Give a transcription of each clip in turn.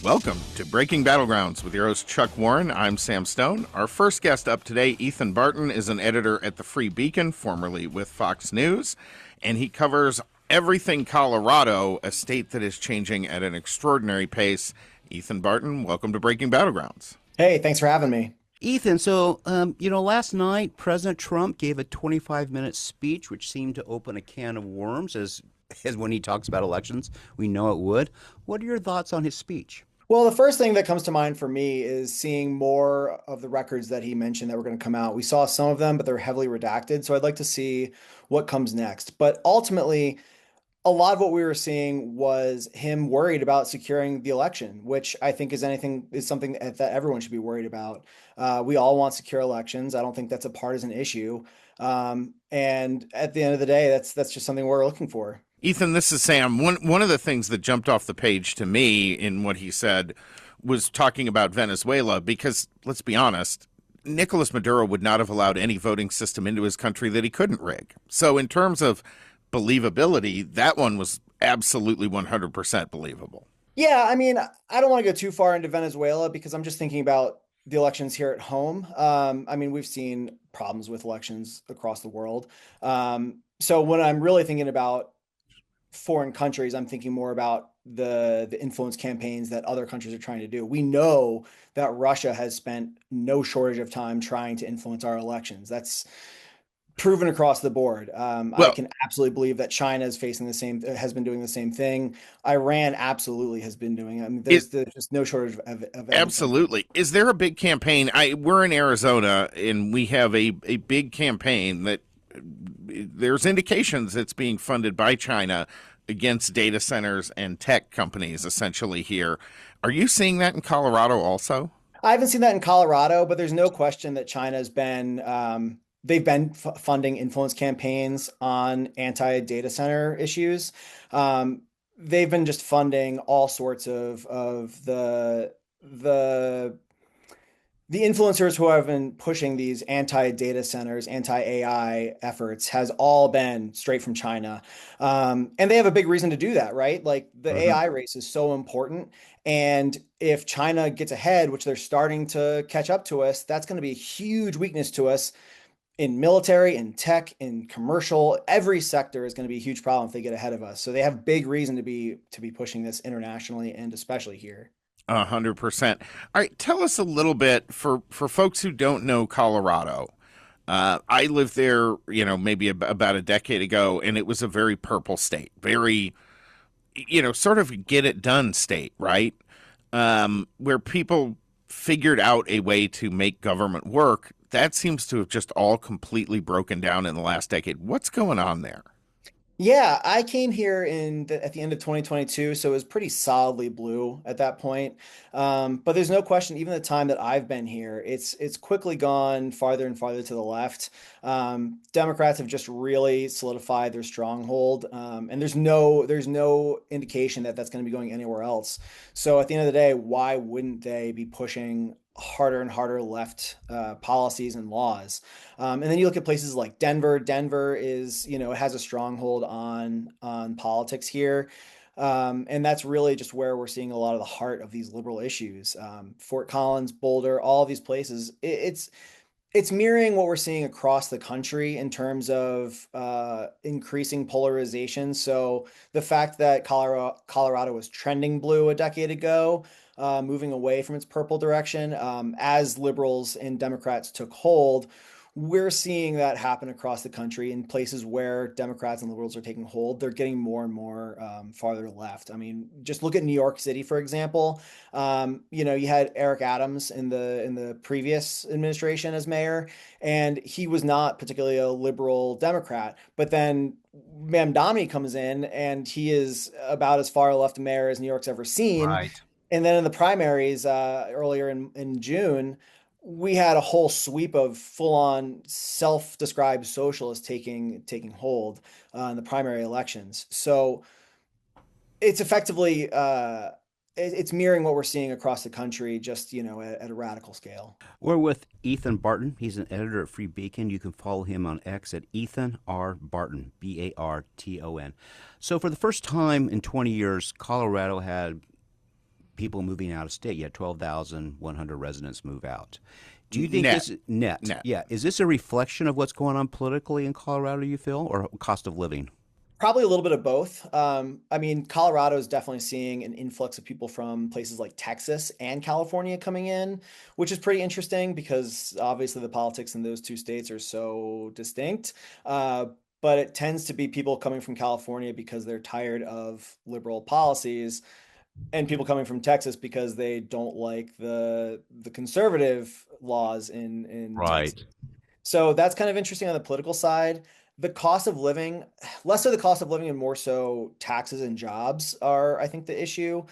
Welcome to Breaking Battlegrounds with your host Chuck Warren. I'm Sam Stone. Our first guest up today, Ethan Barton, is an editor at the Free Beacon, formerly with Fox News, and he covers everything Colorado, a state that is changing at an extraordinary pace. Ethan Barton, welcome to Breaking Battlegrounds. Hey, thanks for having me. Ethan, last night President Trump gave a 25-minute speech, which seemed to open a can of worms, as when he talks about elections. We know it would. What are your thoughts on his speech? Well, the first thing that comes to mind for me is seeing more of the records that he mentioned that were going to come out. We saw some of them, but they're heavily redacted. So I'd like to see what comes next. But ultimately, a lot of what we were seeing was him worried about securing the election, which I think is something that everyone should be worried about. We all want secure elections. I don't think that's a partisan issue. And at the end of the day, that's just something we're looking for. Ethan, this is Sam. One of the things that jumped off the page to me in what he said was talking about Venezuela, because let's be honest, Nicolas Maduro would not have allowed any voting system into his country that he couldn't rig. So in terms of believability, that one was absolutely 100% believable. Yeah, I mean, I don't want to go too far into Venezuela because I'm just thinking about the elections here at home. I mean, we've seen problems with elections across the world. So when I'm really thinking about foreign countries, I'm thinking more about the influence campaigns that other countries are trying to do. We know that Russia has spent no shortage of time trying to influence our elections. That's proven across the board. I can absolutely believe that China is has been doing the same thing. Iran absolutely has been doing it. I mean, there's just no shortage of evidence. Absolutely. Is there a big campaign? We're in Arizona, and we have a big campaign that there's indications it's being funded by China against data centers and tech companies essentially here. Are you seeing that in Colorado also? I haven't seen that in Colorado, but there's no question that China's been they've been funding influence campaigns on anti-data center issues. They've been just funding all sorts of the influencers who have been pushing these anti-data centers, anti-AI efforts has all been straight from China. And they have a big reason to do that, right? Like the AI race is so important. And if China gets ahead, which they're starting to catch up to us, that's going to be a huge weakness to us in military, in tech, in commercial. Every sector is going to be a huge problem if they get ahead of us. So they have big reason to be pushing this internationally and especially here. 100%. All right, tell us a little bit for folks who don't know Colorado. I lived there, maybe about a decade ago, and it was a very purple state, very, sort of get it done state, right? Where people figured out a way to make government work. That seems to have just all completely broken down in the last decade. What's going on there? Yeah, I came here at the end of 2022, so it was pretty solidly blue at that point. But there's no question, even the time that I've been here, it's quickly gone farther and farther to the left. Democrats have just really solidified their stronghold, and there's no indication that that's going to be going anywhere else. So at the end of the day, why wouldn't they be pushing harder and harder left policies and laws? And then you look at places like Denver. Denver is, it has a stronghold on politics here. And that's really just where we're seeing a lot of the heart of these liberal issues. Fort Collins, Boulder, all of these places. It's mirroring what we're seeing across the country in terms of increasing polarization. So the fact that Colorado was trending blue a decade ago, moving away from its purple direction, as liberals and Democrats took hold, we're seeing that happen across the country in places where Democrats and liberals are taking hold. They're getting more and more farther left. I mean, just look at New York City, for example. You had Eric Adams in the previous administration as mayor, and he was not particularly a liberal Democrat. But then Mamdani comes in, and he is about as far left a mayor as New York's ever seen. Right. And then in the primaries earlier in June, we had a whole sweep of full-on self-described socialists taking hold in the primary elections. So it's effectively it's mirroring what we're seeing across the country, just at a radical scale. We're with Ethan Barton. He's an editor at Free Beacon. You can follow him on X at Ethan R. Barton, Barton. So for the first time in 20 years, Colorado had people moving out of state. You had 12,100 residents move out. Do you think Net, this net? net. Yeah, is this a reflection of what's going on politically in Colorado? You feel, or cost of living? Probably a little bit of both. I mean, Colorado is definitely seeing an influx of people from places like Texas and California coming in, which is pretty interesting because obviously the politics in those two states are so distinct. Uh, but it tends to be people coming from California because they're tired of liberal policies, and people coming from Texas because they don't like the conservative laws in Texas. Right. So that's kind of interesting on the political side. The cost of living, less so the cost of living and more so taxes and jobs are, I think, the issue.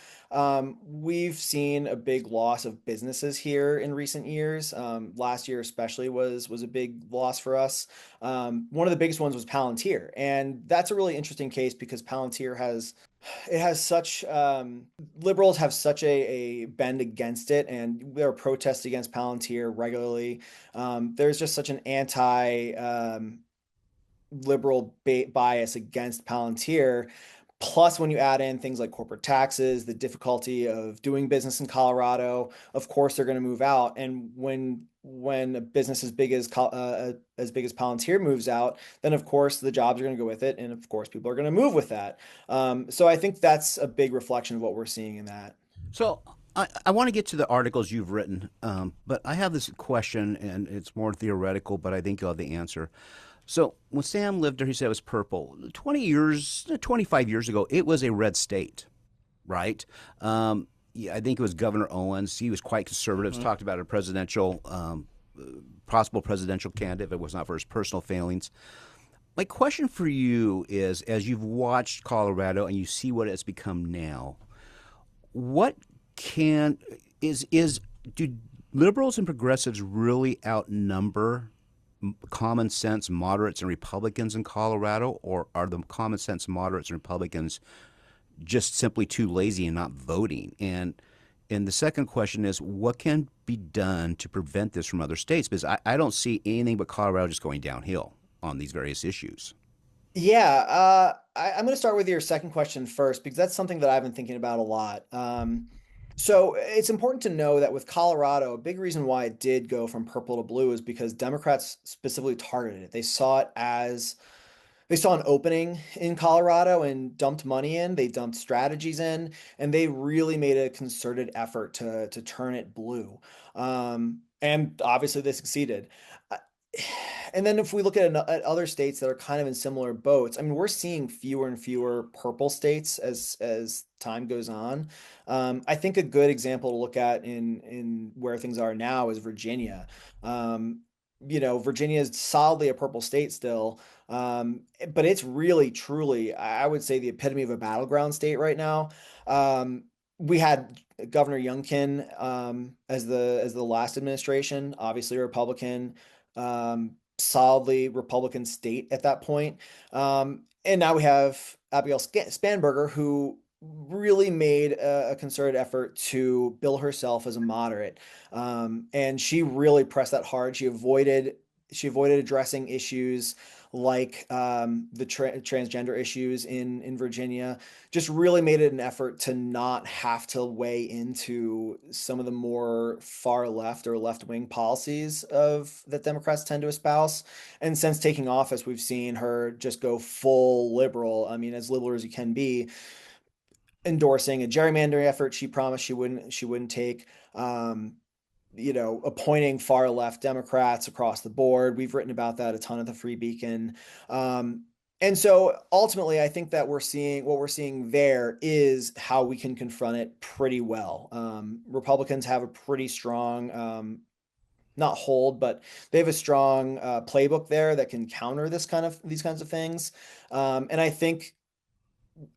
We've seen a big loss of businesses here in recent years. Last year especially was a big loss for us. One of the biggest ones was Palantir, and that's a really interesting case because Palantir has it has such liberals have such a bend against it, and there are protests against Palantir regularly. There's just such an anti liberal bias against Palantir. Plus, when you add in things like corporate taxes, the difficulty of doing business in Colorado, of course they're going to move out. And when a business as big as Palantir moves out, then of course the jobs are going to go with it, and of course people are going to move with that. So I think that's a big reflection of what we're seeing in that. So I want to get to the articles you've written, but I have this question, and it's more theoretical, but I think you'll have the answer. So when Sam lived there, he said it was purple. 20 years, 25 years ago, it was a red state, right? Yeah, I think it was Governor Owens. He was quite conservative. Mhm. Talked about a presidential, possible presidential candidate if it was not for his personal failings. My question for you is, as you've watched Colorado and you see what it's become now, what can is do liberals and progressives really outnumber common sense moderates and Republicans in Colorado, or are the common sense moderates and Republicans just simply too lazy and not voting? And the second question is, what can be done to prevent this from other states? Because I don't see anything but Colorado just going downhill on these various issues. Yeah, I'm going to start with your second question first because that's something that I've been thinking about a lot. So it's important to know that with Colorado, a big reason why it did go from purple to blue is because Democrats specifically targeted it. They saw an opening in Colorado and dumped money in, they dumped strategies in, and they really made a concerted effort to turn it blue. And obviously they succeeded. Uh, And then if we look at other states that are kind of in similar boats, I mean, we're seeing fewer and fewer purple states as time goes on. I think a good example to look at in where things are now is Virginia. Um, Virginia is solidly a purple state still, but it's really, truly, I would say, the epitome of a battleground state right now. We had Governor Youngkin as the last administration, obviously a Republican, solidly Republican state at that point. And now we have Abigail Spanberger, who really made a concerted effort to bill herself as a moderate, and she really pressed that hard. She avoided addressing issues like the transgender issues in Virginia. Just really made it an effort to not have to weigh into some of the more far left or left wing policies of that Democrats tend to espouse. And since taking office, we've seen her just go full liberal. I mean, as liberal as you can be, endorsing a gerrymandering effort she promised she wouldn't take. Um, Appointing far left Democrats across the board. We've written about that a ton at the Free Beacon. Um, and so ultimately, I think that what we're seeing there is how we can confront it pretty well. Republicans have a pretty strong, not hold, but they have a strong playbook there that can counter these kinds of things. And I think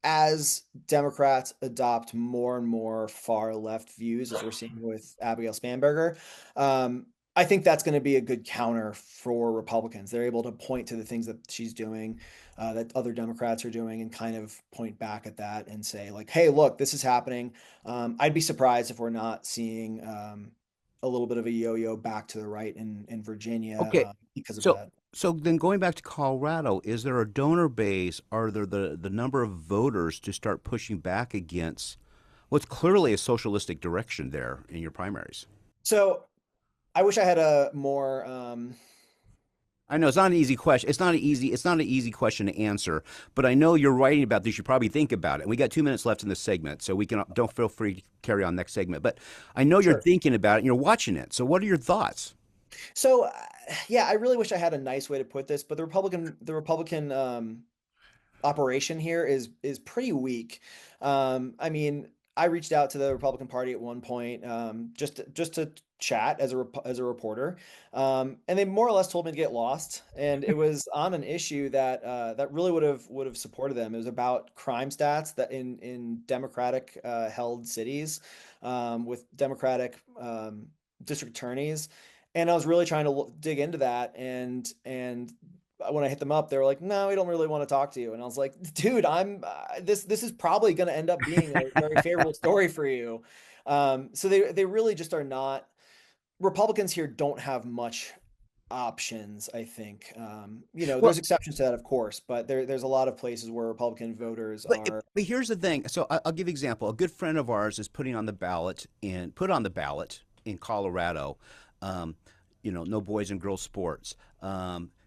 as Democrats adopt more and more far left views, as we're seeing with Abigail Spanberger, I think that's going to be a good counter for Republicans. They're able to point to the things that she's doing, that other Democrats are doing, and kind of point back at that and say, like, hey, look, this is happening. I'd be surprised if we're not seeing a little bit of a yo yo back to the right in Virginia Okay, because of so that. so then going back to Colorado, is there a donor base? Are there the number of voters to start pushing back against? Well, it's clearly a socialistic direction there in your primaries. So I wish I had a more I know it's not an easy question. It's not an easy question to answer. But I know you're writing about this. You probably think about it. And we got 2 minutes left in this segment, so we can don't feel free to carry on next segment. But I know you're Sure. thinking about it and you're watching it. So what are your thoughts? So yeah, I really wish I had a nice way to put this, but the Republican operation here is pretty weak. I mean, I reached out to the Republican Party at one point, just to chat as a reporter, and they more or less told me to get lost. And it was on an issue that that really would have supported them. It was about crime stats that in Democratic held cities, with Democratic district attorneys. And I was really trying to dig into that, and when I hit them up, they were like, "No, we don't really want to talk to you." And I was like, "Dude, I'm this is probably going to end up being a very favorable story for you." So they really just are not. Republicans here don't have much options, I think. Well, There's exceptions to that, of course, but there's a lot of places where Republican voters but are. but here's the thing. So I'll give you an example. A good friend of ours is put on the ballot in Colorado. Um, no boys and girls sports,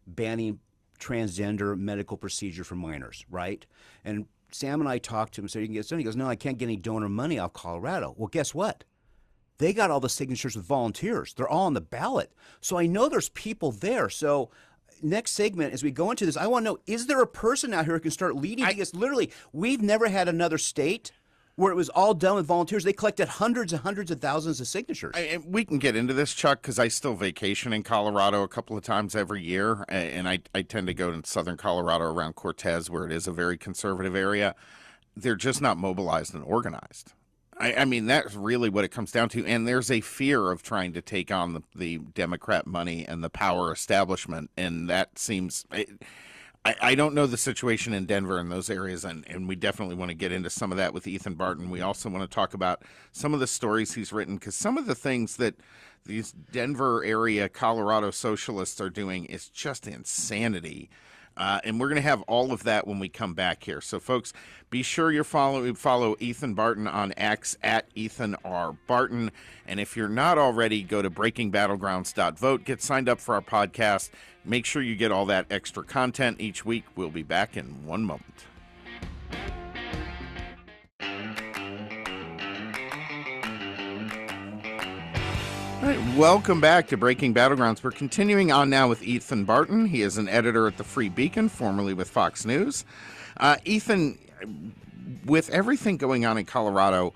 banning transgender medical procedure for minors, right? And Sam and I talked to him, so you can get done. He goes, "No, I can't get any donor money out of Colorado." Well, guess what? They got all the signatures with volunteers. They're all on the ballot. So I know there's people there. So next segment, as we go into this, I want to know, is there a person out here who can start leading? Because literally, we've never had another state where it was all done with volunteers. They collected hundreds and hundreds of thousands of signatures. And we can get into this, Chuck, because I still vacation in Colorado a couple of times every year, and I tend to go to southern Colorado around Cortez, where it is a very conservative area. They're just not mobilized and organized. I mean, that's really what it comes down to. And there's a fear of trying to take on the Democrat money and the power establishment. And that seems, I don't know the situation in Denver and those areas. And we definitely want to get into some of that with Ethan Barton. We also want to talk about some of the stories he's written, because some of the things that these Denver area Colorado socialists are doing is just insanity. And we're going to have all of that when we come back here. So, folks, be sure you follow Ethan Barton on X at Ethan R. Barton. And if you're not already, go to breakingbattlegrounds.vote. Get signed up for our podcast. Make sure you get all that extra content each week. We'll be back in one moment. All right, welcome back to Breaking Battlegrounds. We're continuing on now with Ethan Barton. He is an editor at the Free Beacon, formerly with Fox News. Ethan, with everything going on in Colorado,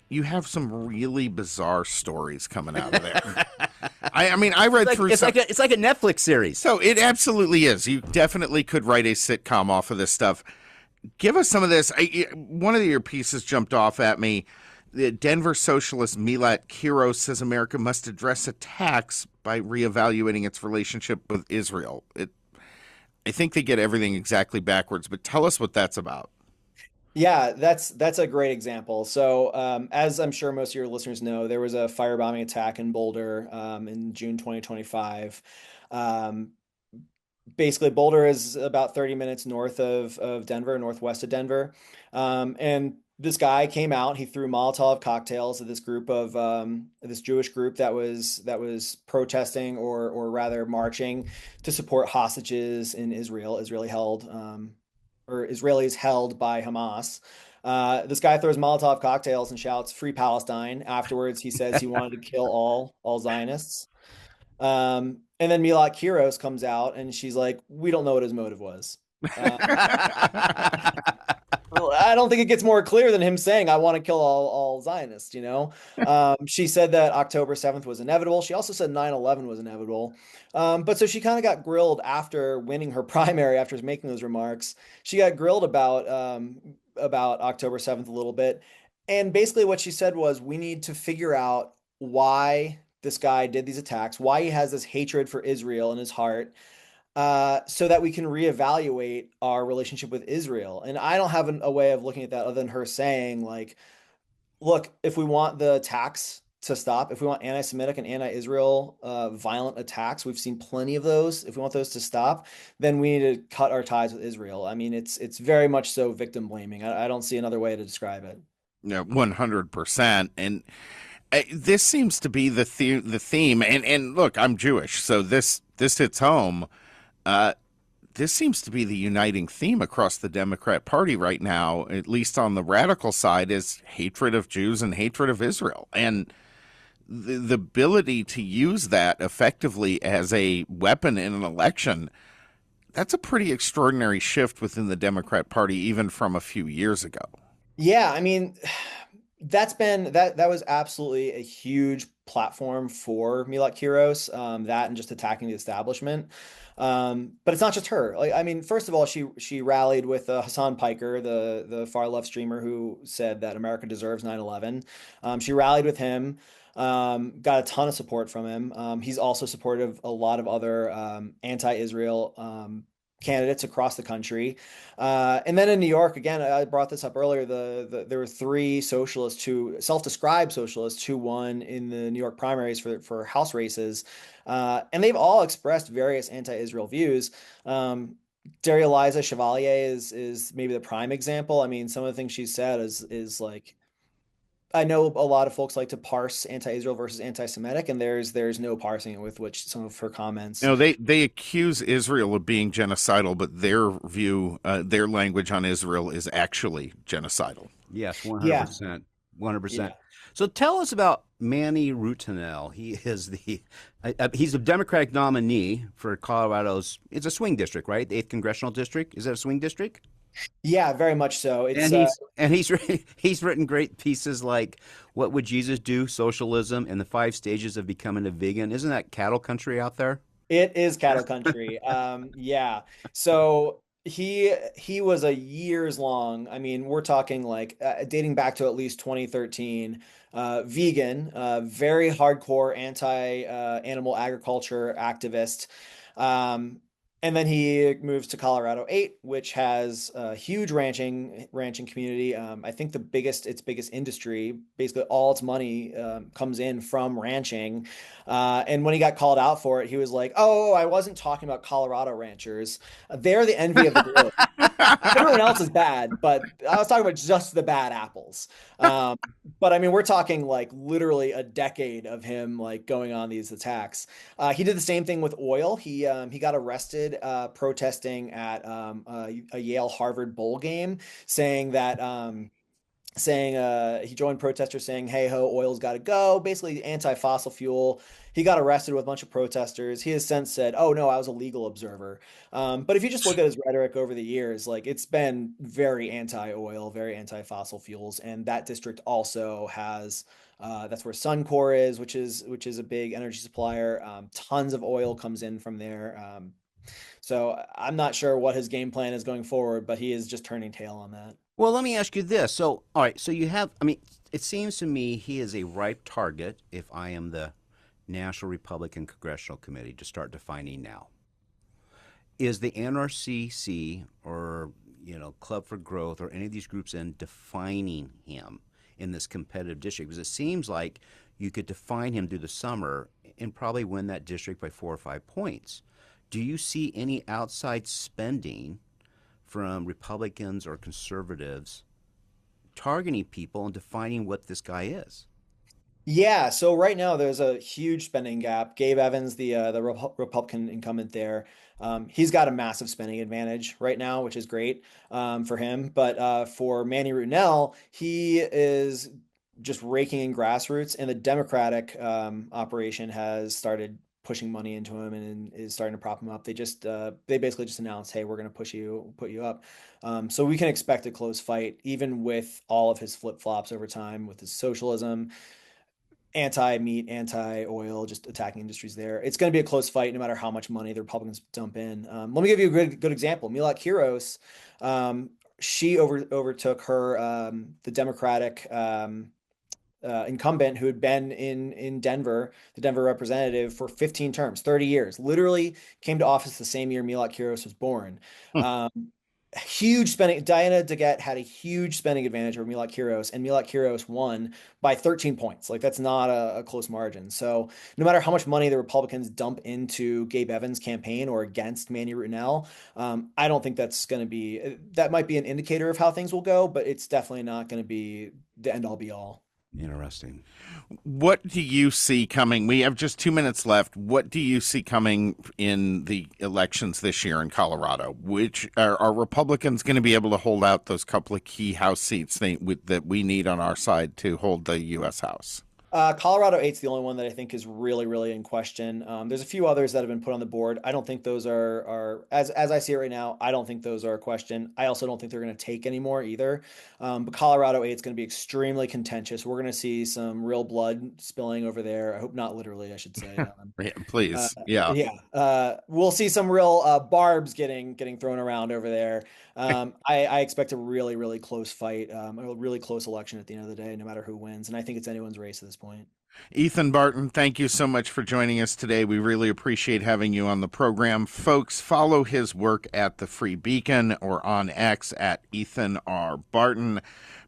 you have some really bizarre stories coming out of there. I mean, I read through. It's like a Netflix series. So it absolutely is. You definitely could write a sitcom off of this stuff. Give us some of this. One of your pieces jumped off at me. The Denver socialist Milat Kiros says America must address attacks by reevaluating its relationship with Israel. I think they get everything exactly backwards, but tell us what that's about. Yeah, that's a great example. So, as I'm sure most of your listeners know, there was a firebombing attack in Boulder in June 2025. Um, Basically, Boulder is about 30 minutes north of Denver, northwest of Denver. And this guy came out, he threw Molotov cocktails at this group of this Jewish group that was protesting, or rather marching to support hostages in Israel, Israeli held or Israelis held by Hamas. This guy throws Molotov cocktails and shouts "Free Palestine." Afterwards, he says he wanted to kill all Zionists. And then Milat Kiros comes out and she's like, "We don't know what his motive was." Uh, well, I don't think it gets more clear than him saying, "I want to kill all Zionists," you know? She said that October 7th was inevitable. She also said 9/11 was inevitable. But so she kind of got grilled after winning her primary, after making those remarks. She got grilled about October 7th a little bit. And basically what she said was, we need to figure out why this guy did these attacks, why he has this hatred for Israel in his heart, so that we can reevaluate our relationship with Israel. And I don't have a way of looking at that other than her saying, like, look, if we want the attacks to stop, if we want anti-Semitic and anti-Israel violent attacks, we've seen plenty of those. If we want those to stop, then we need to cut our ties with Israel. I mean, it's very much so victim blaming. I don't see another way to describe it. Yeah, 100%. And this seems to be the theme. And look, I'm Jewish, so this hits home. Uh, this seems to be the uniting theme across the Democrat Party right now, at least on the radical side, is hatred of Jews and hatred of Israel. And the ability to use that effectively as a weapon in an election, that's a pretty extraordinary shift within the Democrat Party, even from a few years ago. Yeah, I mean, that was absolutely a huge platform for Milot Kiros, that and just attacking the establishment. But it's not just her. Like, I mean, first of all, she rallied with Hassan Piker, the far left streamer who said that America deserves 9/11. She rallied with him, got a ton of support from him. He's also supportive of a lot of other anti-Israel candidates across the country. And then in New York, again, I brought this up earlier. There were three socialists who self-described socialists who won in the New York primaries for House races, and they've all expressed various anti-Israel views. Daria Liza Chevalier is maybe the prime example. I mean, some of the things she said is like, I know a lot of folks like to parse anti-Israel versus anti-Semitic, and there's no parsing it with which some of her comments. They accuse Israel of being genocidal, but their view, their language on Israel is actually genocidal. Yes, Yeah, 100%. 100%. yeah. So tell us about Manny Rutinel. He's a Democratic nominee for Colorado's. It's a swing district, right? The 8th congressional district. Is that a swing district? Yeah, very much so. And he's written great pieces like "What Would Jesus Do?" Socialism and the 5 stages of becoming a vegan. Isn't that cattle country out there? It is cattle country. Yeah. So he was a years long. I mean, we're talking like dating back to at least 2013. Vegan, very hardcore anti animal agriculture activist. Um, and then he moves to Colorado 8, which has a huge ranching community. I think its biggest industry, basically all its money comes in from ranching. And when he got called out for it, he was like, "Oh, I wasn't talking about Colorado ranchers. They're the envy of the globe. Everyone else is bad, but I was talking about just the bad apples." Um, but I mean, we're talking like literally a decade of him like going on these attacks. He did the same thing with oil. He got arrested protesting at a Yale Harvard bowl game, saying that he joined protesters saying, "Hey ho, oil's got to go." Basically, anti-fossil fuel. He got arrested with a bunch of protesters. He has since said, "Oh no, I was a legal observer." But if you just look at his rhetoric over the years, like it's been very anti-oil, very anti-fossil fuels, and that district also has. That's where Suncor is, which is a big energy supplier. Tons of oil comes in from there. So I'm not sure what his game plan is going forward, but he is just turning tail on that. Well, let me ask you this. So, all right, so you have, I mean, it seems to me he is a ripe target if I am the National Republican Congressional Committee to start defining now. Is the NRCC or, Club for Growth or any of these groups in defining him in this competitive district? Because it seems like you could define him through the summer and probably win that district by 4 or 5 points. Do you see any outside spending from Republicans or conservatives targeting people and defining what this guy is? Yeah, so right now there's a huge spending gap. Gabe Evans, the Republican incumbent there, he's got a massive spending advantage right now, which is great for him. But for Manny Rudnell, he is just raking in grassroots, and the Democratic operation has started pushing money into him and is starting to prop him up. They basically just announced, "Hey, we're going to put you up." So we can expect a close fight, even with all of his flip flops over time, with his socialism, anti-meat, anti-oil, just attacking industries there. It's going to be a close fight no matter how much money the Republicans dump in. Let me give you a good example. Milot Kiros, she overtook her the Democratic incumbent who had been in Denver, the Denver representative for 15 terms, 30 years. Literally came to office the same year Milot Kiros was born. Hmm. Um, Huge spending. Diana DeGette had a huge spending advantage over Milak Kiros, and Milak Kiros won by 13 points. Like that's not a close margin. So no matter how much money the Republicans dump into Gabe Evans' campaign or against Manny Rutinel, I don't think that's going to be. That might be an indicator of how things will go, but it's definitely not going to be the end all be all. Interesting. What do you see coming? We have just 2 minutes left. What do you see coming in the elections this year in Colorado? Which are Republicans going to be able to hold out those couple of key House seats that we need on our side to hold the U.S. House? Colorado 8's the only one that I think is really, really in question. There's a few others that have been put on the board. I don't think those are as I see it right now. I don't think those are a question. I also don't think they're going to take anymore either. But Colorado 8's going to be extremely contentious. We're going to see some real blood spilling over there. I hope not literally, I should say. Yeah, please, yeah. We'll see some real barbs getting thrown around over there. I expect a really, really close fight, a really close election at the end of the day, no matter who wins. And I think it's anyone's race at this point. Ethan Barton, thank you so much for joining us today. We really appreciate having you on the program. Folks, follow his work at the Free Beacon or on X at Ethan R. Barton.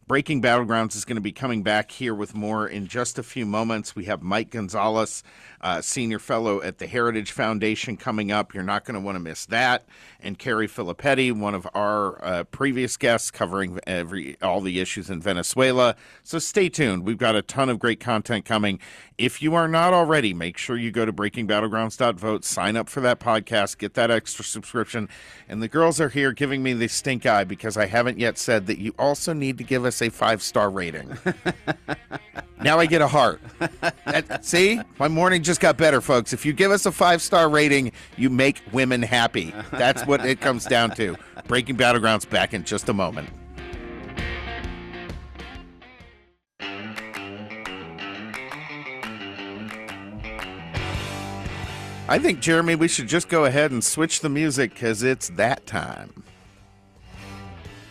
Breaking Battlegrounds is going to be coming back here with more in just a few moments. We have Mike Gonzalez, senior fellow at the Heritage Foundation, coming up. You're not going to want to miss that. And Carrie Filippetti, one of our previous guests, covering all the issues in Venezuela. So stay tuned. We've got a ton of great content coming. If you are not already, make sure you go to breakingbattlegrounds.vote, sign up for that podcast, get that extra subscription. And the girls are here giving me the stink eye because I haven't yet said that you also need to give us a 5-star rating. Now I get a heart. See? My morning just got better, folks. If you give us a 5-star rating, you make women happy. That's what it comes down to. Breaking Battlegrounds back in just a moment. I think, Jeremy, we should just go ahead and switch the music because it's that time.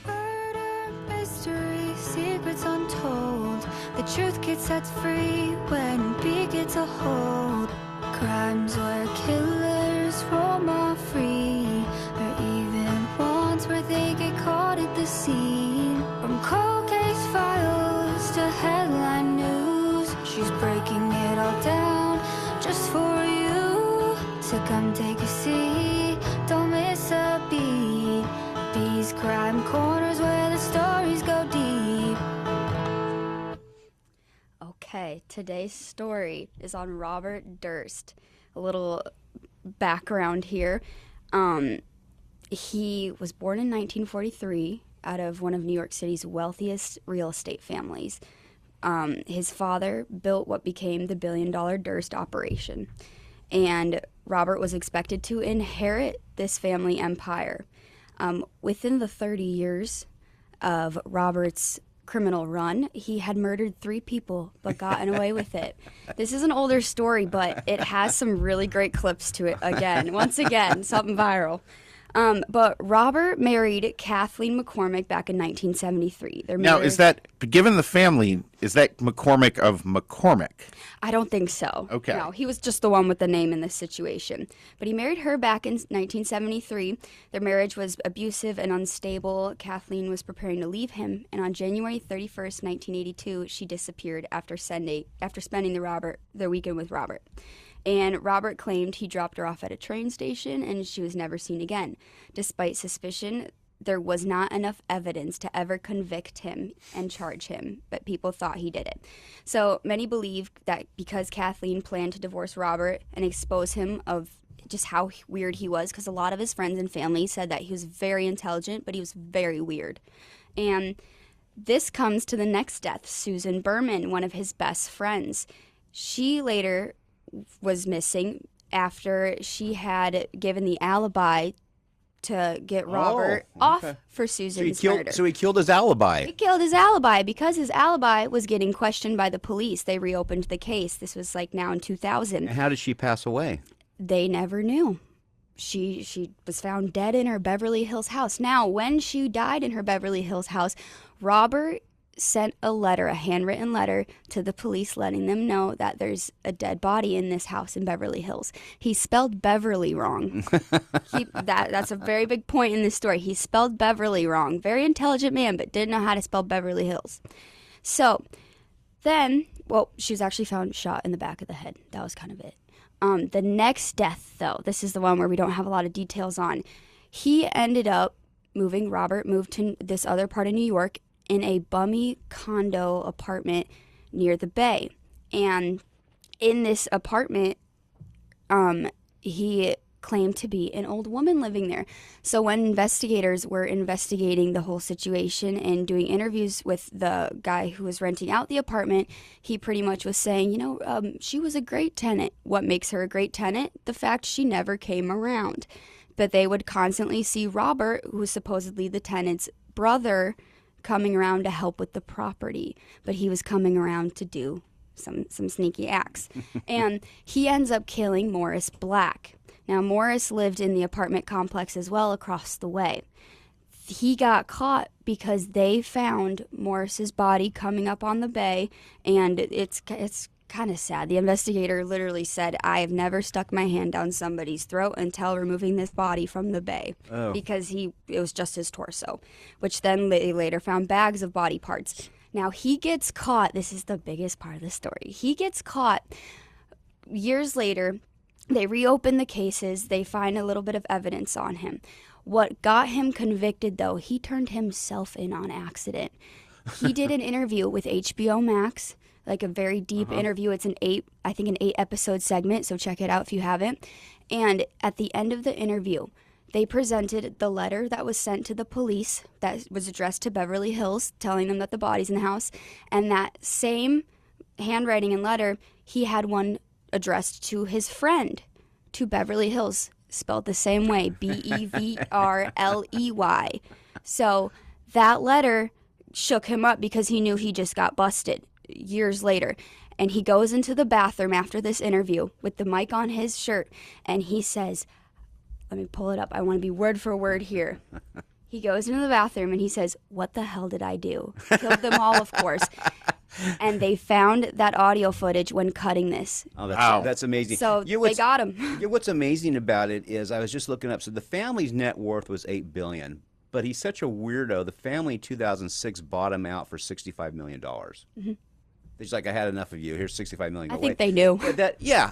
Murder, mystery, secrets untold. The truth gets set free when B gets a hold. Crimes where killers roam off free, or even ones where they get caught at the scene. From cold case files to headline news, she's breaking it all down just for you. So come take a seat, don't miss a beat. These crime corners where the stories go deep. Okay, today's story is on Robert Durst. A little background here. He was born in 1943 out of one of New York City's wealthiest real estate families. His father built what became the billion-dollar Durst operation. And Robert was expected to inherit this family empire. Within the 30 years of Robert's criminal run, he had murdered 3 people but gotten away with it. This is an older story, but it has some really great clips to it once again, something viral. But Robert married Kathleen McCormick back in 1973. Now, is that, given the family, is that McCormick of McCormick? I don't think so. Okay. No, he was just the one with the name in this situation. But he married her back in 1973. Their marriage was abusive and unstable. Kathleen was preparing to leave him, and on January 31st, 1982, she disappeared after spending the weekend with Robert. And Robert claimed he dropped her off at a train station and she was never seen again. Despite suspicion, there was not enough evidence to ever convict him and charge him, but people thought he did it. So many believe that because Kathleen planned to divorce Robert and expose him of just how weird he was, because a lot of his friends and family said that he was very intelligent, but he was very weird. And this comes to the next death, Susan Berman, one of his best friends. She later was missing after she had given the alibi to get Robert off for Susan's murder. So he killed his alibi. He killed his alibi because his alibi was getting questioned by the police. They reopened the case. This was like now in 2000. And how did she pass away? They never knew. She was found dead in her Beverly Hills house. Now, when she died in her Beverly Hills house, Robert sent a letter, a handwritten letter to the police letting them know that there's a dead body in this house in Beverly Hills. He spelled Beverly wrong. That's a very big point in this story. He spelled Beverly wrong. Very intelligent man, but didn't know how to spell Beverly Hills. So then, well, she was actually found shot in the back of the head. That was kind of it. The next death, though, this is the one where we don't have a lot of details on. Robert moved to this other part of New York in a bummy condo apartment near the bay. And in this apartment, he claimed to be an old woman living there. So when investigators were investigating the whole situation and doing interviews with the guy who was renting out the apartment, he pretty much was saying, she was a great tenant. What makes her a great tenant? The fact she never came around. But they would constantly see Robert, who was supposedly the tenant's brother, coming around to help with the property. But he was coming around to do some sneaky acts. And he ends up killing Morris Black. Now, Morris lived in the apartment complex as well across the way. He got caught because they found Morris's body coming up on the bay, and it's kind of sad. The investigator literally said, I have never stuck my hand down somebody's throat until removing this body from the bay. Oh. Because it was just his torso, which then they later found bags of body parts. Now, he gets caught. This is the biggest part of the story. He gets caught years later. They reopen the cases. They find a little bit of evidence on him. What got him convicted, though, he turned himself in on accident. He did an interview with HBO Max, like a very deep interview. It's an 8-episode segment, so check it out if you haven't. And at the end of the interview, they presented the letter that was sent to the police that was addressed to Beverly Hills, telling them that the body's in the house. And that same handwriting and letter, he had one addressed to his friend, to Beverly Hills, spelled the same way, Beverley. So that letter shook him up because he knew he just got busted years later. And he goes into the bathroom after this interview with the mic on his shirt, and he says, let me pull it up. I want to be word for word here. He goes into the bathroom and he says, what the hell did I do? Killed them all, of course. And they found that audio footage when cutting this. Oh, that's amazing. So they got him. What's amazing about it is I was just looking up. So the family's net worth was $8 billion, but he's such a weirdo. The family in 2006 bought him out for $65 million. Mm-hmm. He's like, I had enough of you. Here's $65 million. I think they knew.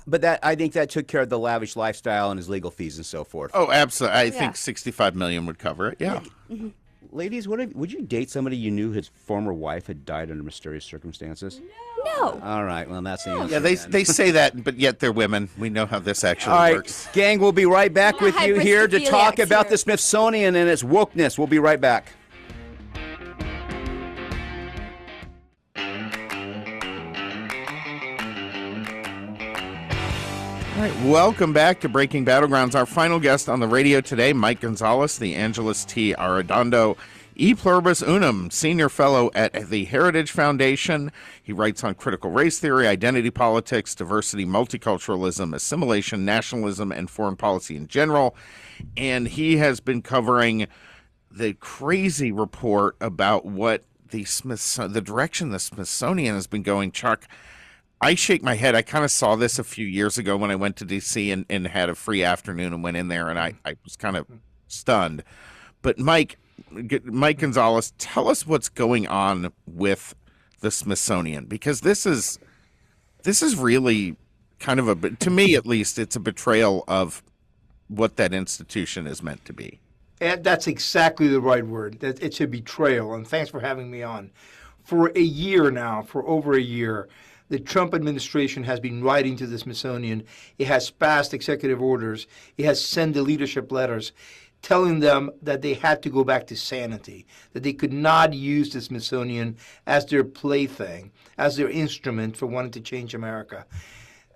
But I think that took care of the lavish lifestyle and his legal fees and so forth. Oh, absolutely. I think $65 million would cover it. Yeah. Mm-hmm. Ladies, would you date somebody you knew his former wife had died under mysterious circumstances? No. All right. Well, that's the answer. Yeah, they say that, but yet they're women. We know how this actually works. Gang, we'll be right back with you here to talk about the Smithsonian and its wokeness. We'll be right back. All right, welcome back to Breaking Battlegrounds. Our final guest on the radio today, Mike Gonzalez, the Angelus T. Arredondo E Pluribus Unum Senior Fellow at the Heritage Foundation. He writes on critical race theory, identity politics, diversity, multiculturalism, assimilation, nationalism, and foreign policy in general. And he has been covering the crazy report about what the direction the Smithsonian has been going. Chuck, I shake my head. I kind of saw this a few years ago when I went to D.C. and had a free afternoon and went in there, and I was kind of stunned. But Mike Gonzalez, tell us what's going on with the Smithsonian, because this is really kind of to me at least, it's a betrayal of what that institution is meant to be. And that's exactly the right word. It's a betrayal, and thanks for having me on. For over a year, the Trump administration has been writing to the Smithsonian. It has passed executive orders. It has sent the leadership letters telling them that they had to go back to sanity, that they could not use the Smithsonian as their plaything, as their instrument for wanting to change America.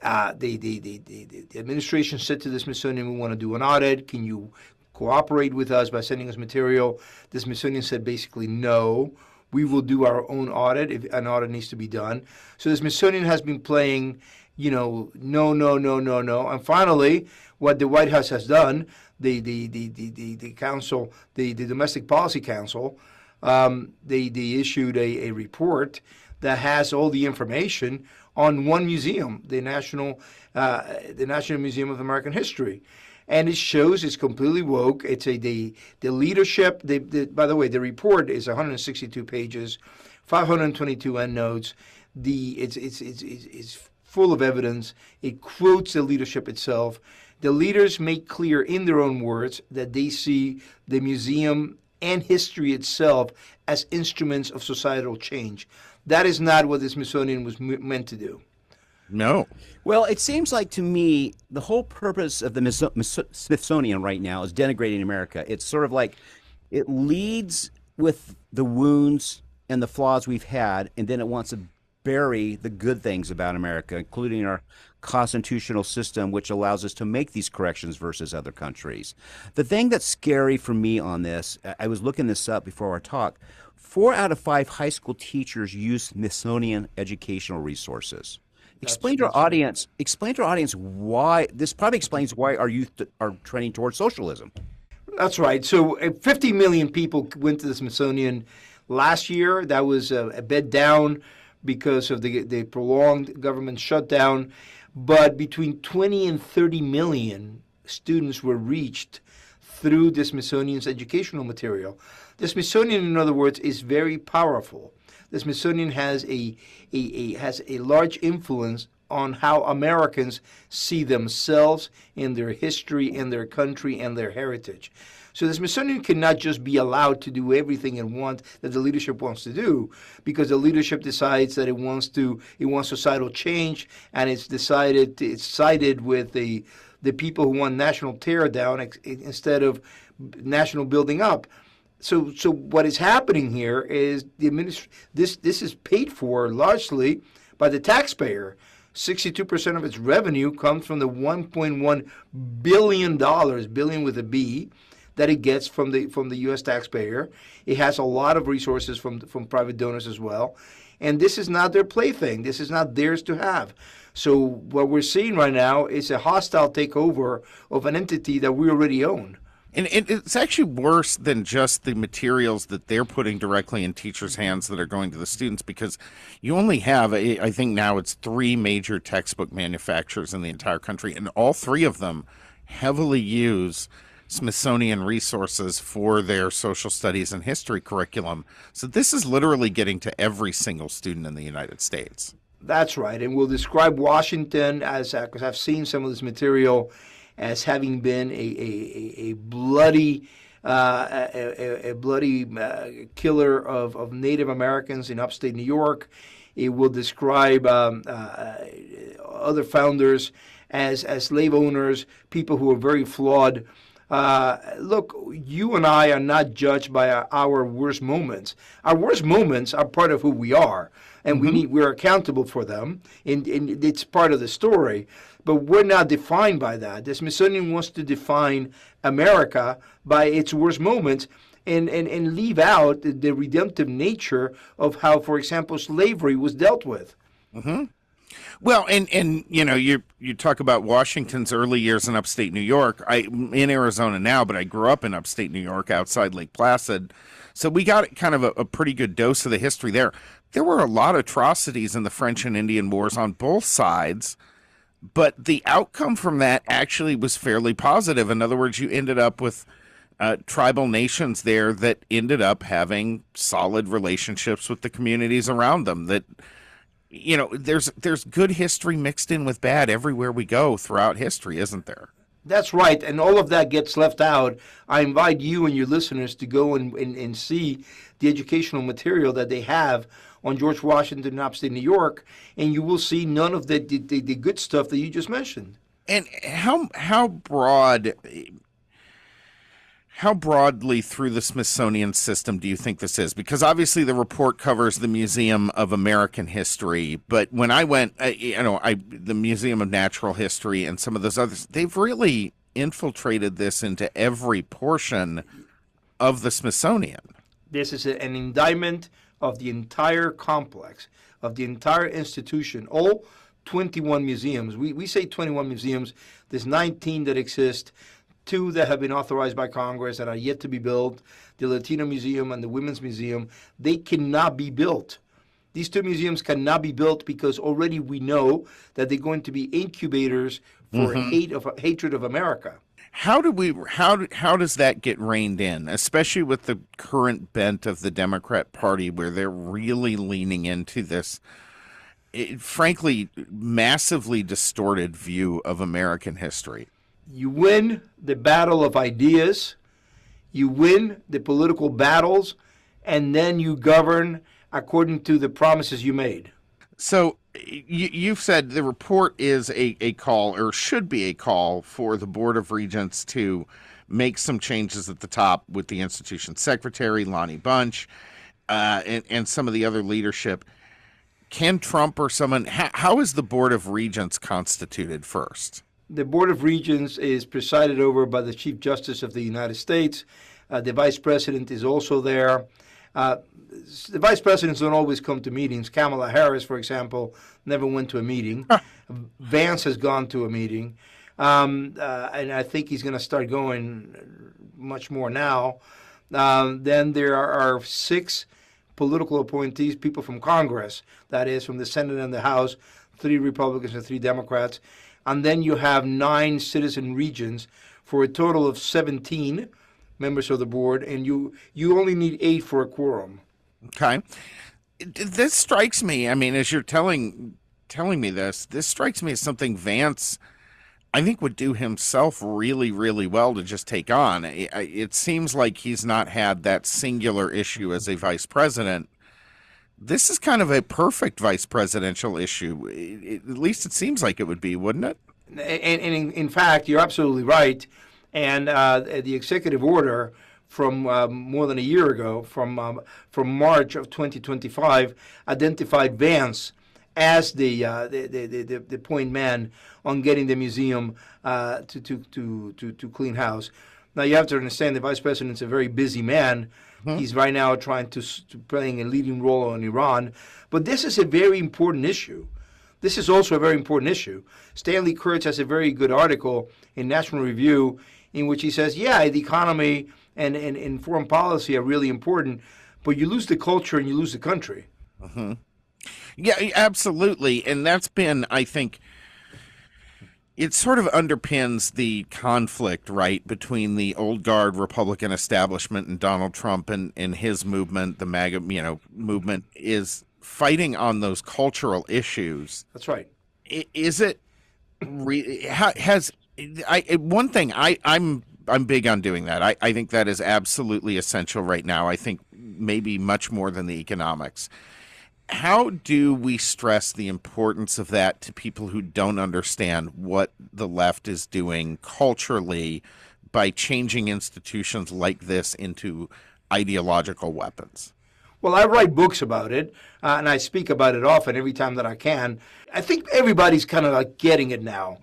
The administration said to the Smithsonian, we want to do an audit. Can you cooperate with us by sending us material? The Smithsonian said basically no. We will do our own audit if an audit needs to be done. So the Smithsonian has been playing, no. And finally, what the White House has done, the council, the Domestic Policy Council, they issued a report that has all the information on one museum, the National Museum of American History. And it shows it's completely woke. It's the leadership. By the way, the report is 162 pages, 522 endnotes. It's full of evidence. It quotes the leadership itself. The leaders make clear in their own words that they see the museum and history itself as instruments of societal change. That is not what the Smithsonian was meant to do. No. Well, it seems like to me the whole purpose of the Smithsonian right now is denigrating America. It's sort of like it leads with the wounds and the flaws we've had, and then it wants to bury the good things about America, including our constitutional system, which allows us to make these corrections versus other countries. The thing that's scary for me on this, I was looking this up before our talk, 4 out of 5 high school teachers use Smithsonian educational resources. Explain to our audience why this probably explains why our youth are trending towards socialism. That's right. So 50 million people went to the Smithsonian last year. That was a bed down because of the prolonged government shutdown. But between 20 and 30 million students were reached through the Smithsonian's educational material. The Smithsonian, in other words, is very powerful. The Smithsonian has a large influence on how Americans see themselves in their history, in their country, and their heritage. So the Smithsonian cannot just be allowed to do everything that the leadership wants to do, because the leadership decides that it wants societal change, and it's sided with the people who want national tear down instead of national building up. So what is happening here is this is paid for largely by the taxpayer. 62% of its revenue comes from the $1.1 billion, billion with a B, that it gets from the U.S. taxpayer. It has a lot of resources from private donors as well. And this is not their plaything. This is not theirs to have. So what we're seeing right now is a hostile takeover of an entity that we already own. And it's actually worse than just the materials that they're putting directly in teachers' hands that are going to the students, because you only have, I think now it's 3 major textbook manufacturers in the entire country, and all 3 of them heavily use Smithsonian resources for their social studies and history curriculum. So this is literally getting to every single student in the United States. That's right. And we'll describe Washington as, because I've seen some of this material, as having been a bloody killer of Native Americans in upstate New York. It will describe other founders as slave owners, people who are very flawed. Look, you and I are not judged by our worst moments. Our worst moments are part of who we are, and we're accountable for them, and it's part of the story. But we're not defined by that. The Smithsonian wants to define America by its worst moments and leave out the redemptive nature of how, for example, slavery was dealt with. Mm-hmm. Well, and you know, you talk about Washington's early years in upstate New York. I'm in Arizona now, but I grew up in upstate New York outside Lake Placid. So we got kind of a pretty good dose of the history there. There were a lot of atrocities in the French and Indian Wars on both sides, but the outcome from that actually was fairly positive. In other words, you ended up with tribal nations there that ended up having solid relationships with the communities around them. That, you know, there's good history mixed in with bad everywhere we go throughout history, isn't there? That's right, and all of that gets left out. I invite you and your listeners to go and see the educational material that they have on George Washington in upstate New York, and you will see none of the good stuff that you just mentioned. And how broadly through the Smithsonian system do you think this is? Because obviously the report covers the Museum of American History, but when I went, the Museum of Natural History and some of those others, they've really infiltrated this into every portion of the Smithsonian. This is an indictment of the entire complex, of the entire institution, all 21 museums. We say 21 museums. There's 19 that exist. two that have been authorized by Congress that are yet to be built, the Latino Museum and the Women's Museum. They cannot be built. These two museums cannot be built because already we know that they're going to be incubators for hatred of America. How does that get reined in, especially with the current bent of the Democrat Party, where they're really leaning into this, frankly, massively distorted view of American history? You win the battle of ideas, you win the political battles, and then you govern according to the promises you made. So you've said the report is a call, or should be a call, for the Board of Regents to make some changes at the top with the institution secretary, Lonnie Bunch, and some of the other leadership. Can Trump or someone, how is the Board of Regents constituted first? The Board of Regents is presided over by the Chief Justice of the United States. The Vice President is also there. The Vice Presidents don't always come to meetings. Kamala Harris, for example, never went to a meeting. Vance has gone to a meeting. And I think he's going to start going much more now. Then there are 6 political appointees, people from Congress, that is, from the Senate and the House, 3 Republicans and 3 Democrats. And then you have 9 citizen regions for a total of 17 members of the board, and you only need 8 for a quorum. Okay. This strikes me, I mean, as you're telling me this strikes me as something Vance, I think, would do himself really, really well to just take on. It seems like he's not had that singular issue as a vice president. This is kind of a perfect vice presidential issue. At least it seems like it would be, wouldn't it? And in fact, you're absolutely right. And the executive order from more than a year ago, from March of 2025, identified Vance as the point man on getting the museum to clean house. Now you have to understand the vice president's a very busy man. He's right now trying to playing a leading role in Iran, but this is a very important issue. This is also a very important issue. Stanley Kurtz has a very good article in National Review in which he says, yeah, the economy and foreign policy are really important, but you lose the culture and you lose the country. Yeah, absolutely. And that's been, I think, it sort of underpins the conflict, right, between the old guard Republican establishment and Donald Trump and his movement, the MAGA, movement, is fighting on those cultural issues. That's right. Is it one thing I'm big on doing that. I think that is absolutely essential right now. I think maybe much more than the economics. How do we stress the importance of that to people who don't understand what the left is doing culturally by changing institutions like this into ideological weapons? Well, I write books about it, and I speak about it often every time that I can. I think everybody's kind of like getting it now.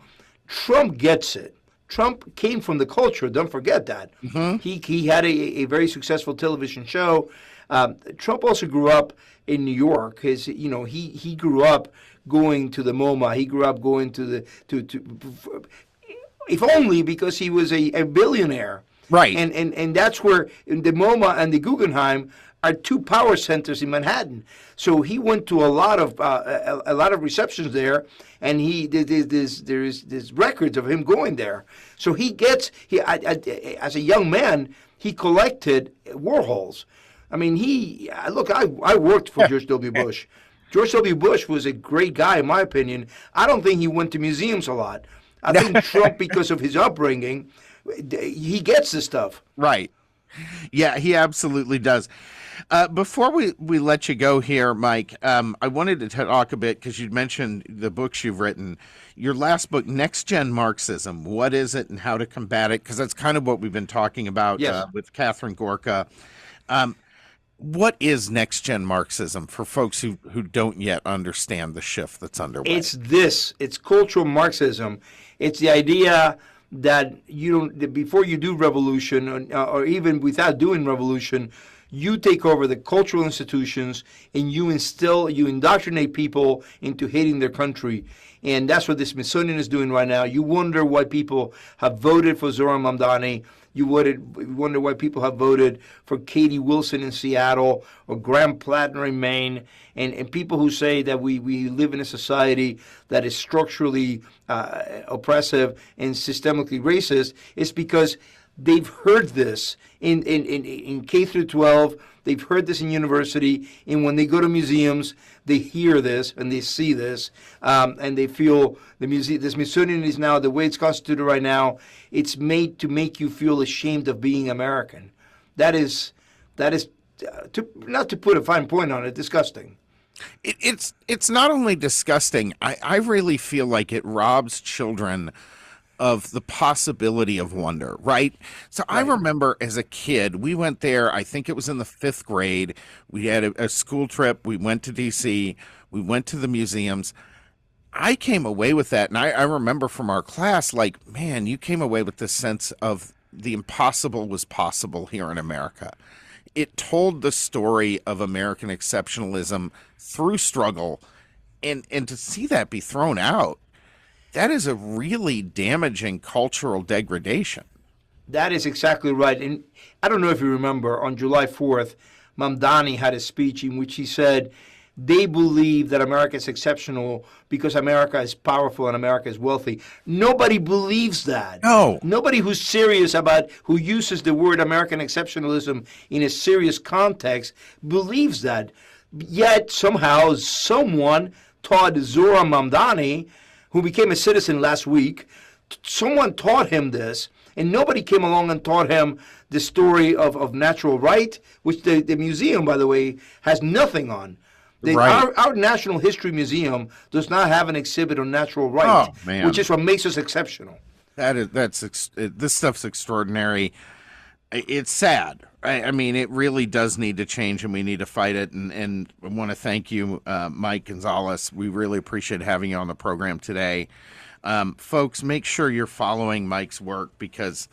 Trump gets it. Trump came from the culture. Don't forget that. He had a very successful television show. Trump also grew up in New York. He grew up going to the MoMA. He grew up going to the if only because he was a billionaire. Right. And that's where the MoMA and the Guggenheim are 2 power centers in Manhattan. So he went to a lot of receptions there, and there's records of him going there. So as a young man, he collected Warhols. I mean, I worked for George W. Bush. George W. Bush was a great guy, in my opinion. I don't think he went to museums a lot. I think Trump, because of his upbringing, he gets this stuff. Right. Yeah, he absolutely does. Before we let you go here, Mike, I wanted to talk a bit, because you'd mentioned the books you've written. Your last book, Next Gen Marxism, what is it and how to combat it? Because that's kind of what we've been talking about with Catherine Gorka. What is Next Gen Marxism for folks who don't yet understand the shift that's underway? It's cultural Marxism. It's the idea that before you do revolution, or even without doing revolution, You take over the cultural institutions and you indoctrinate people into hating their country. And that's what the Smithsonian is doing right now. You wonder why people have voted for Zohran Mamdani. You wonder why people have voted for Katie Wilson in Seattle or Graham Plattner in Maine, and people who say that we live in a society that is structurally oppressive and systemically racist. It's because they've heard this in K through 12. They've heard this in university, and when they go to museums, they hear this and they see this, and they feel the Smithsonian is now, the way it's constituted right now, it's made to make you feel ashamed of being American. That is, not to put a fine point on it, disgusting. It's not only disgusting. I really feel like it robs children of the possibility of wonder, right? So I remember as a kid, we went there, I think it was in the 5th grade. We had a school trip. We went to DC. We went to the museums. I came away with that. And I remember from our class, like, man, you came away with this sense of the impossible was possible here in America. It told the story of American exceptionalism through struggle. And to see that be thrown out, that is a really damaging cultural degradation. That is exactly right. And I don't know if you remember, on July 4th, Mamdani had a speech in which he said they believe that America is exceptional because America is powerful and America is wealthy. Nobody believes that. No. Nobody who's serious about, who uses the word American exceptionalism in a serious context believes that. Yet somehow someone taught Zohran Mamdani, who became a citizen last week, someone taught him this, and nobody came along and taught him the story of natural right, which the museum, by the way, has nothing on. Right. Our National History Museum does not have an exhibit on natural right, which is what makes us exceptional. This stuff's extraordinary. It's sad. I mean, it really does need to change, and we need to fight it. And I want to thank you, Mike Gonzalez. We really appreciate having you on the program today. Folks, make sure you're following Mike's work, because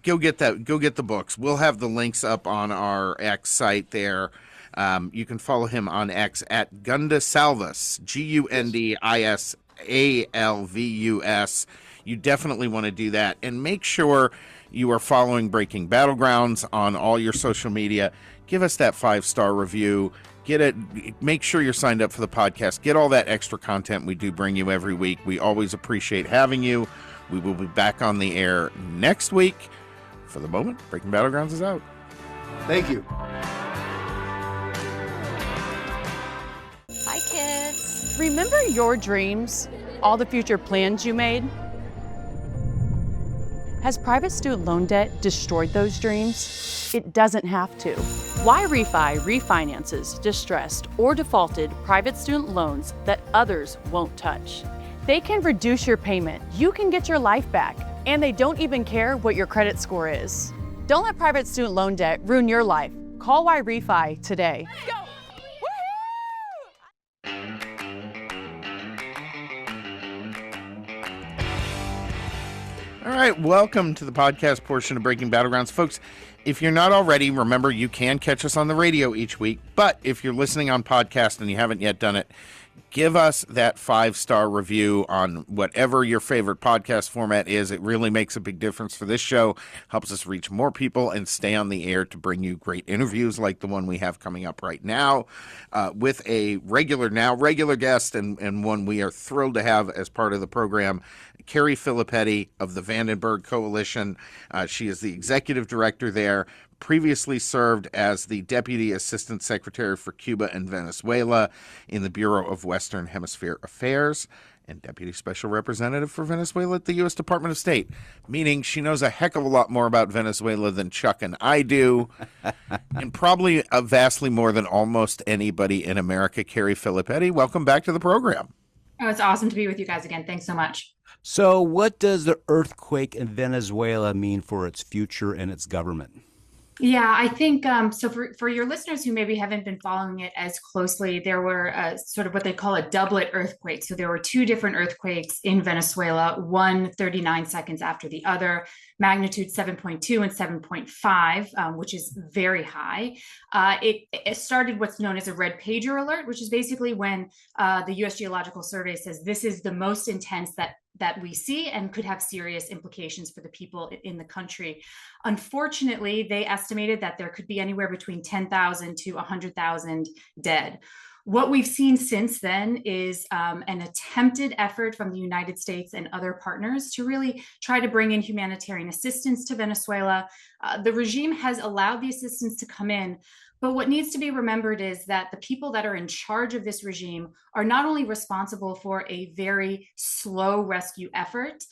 go get the books. We'll have the links up on our X site there. You can follow him on X at Gundisalvus, Gundisalvus. You definitely want to do that, and make sure you are following Breaking Battlegrounds on all your social media. Give us that 5-star review. Get it. Make sure you're signed up for the podcast. Get all that extra content we do bring you every week. We always appreciate having you. We will be back on the air next week. For the moment, Breaking Battlegrounds is out. Thank you. Hi, kids. Remember your dreams? All the future plans you made? Has private student loan debt destroyed those dreams? It doesn't have to. Why Refi refinances distressed or defaulted private student loans that others won't touch. They can reduce your payment, you can get your life back, and they don't even care what your credit score is. Don't let private student loan debt ruin your life. Call Why Refi today. Let's go! All right, welcome to the podcast portion of Breaking Battlegrounds. Folks, if you're not already, remember you can catch us on the radio each week. But if you're listening on podcast and you haven't yet done it, give us that 5-star review on whatever your favorite podcast format is. It really makes a big difference for this show, helps us reach more people and stay on the air to bring you great interviews like the one we have coming up right now with a regular guest and one we are thrilled to have as part of the program, Carrie Filippetti of the Vandenberg Coalition. She is the executive director there, previously served as the Deputy Assistant Secretary for Cuba and Venezuela in the Bureau of Western Hemisphere Affairs, and Deputy Special Representative for Venezuela at the U.S. Department of State, meaning she knows a heck of a lot more about Venezuela than Chuck and I do, and probably vastly more than almost anybody in America. Carrie Filippetti, welcome back to the program. Oh, it's awesome to be with you guys again. Thanks so much. So what does the earthquake in Venezuela mean for its future and its government? Yeah, I think so. For your listeners who maybe haven't been following it as closely, there were sort of what they call a doublet earthquake. So there were two different earthquakes in Venezuela, one 39 seconds after the other, magnitude 7.2 and 7.5, which is very high. It started what's known as a red pager alert, which is basically when the U.S. Geological Survey says this is the most intense that we see and could have serious implications for the people in the country. Unfortunately, they estimated that there could be anywhere between 10,000 to 100,000 dead. What we've seen since then is an attempted effort from the United States and other partners to really try to bring in humanitarian assistance to Venezuela. The regime has allowed the assistance to come in, but what needs to be remembered is that the people that are in charge of this regime are not only responsible for a very slow rescue effort,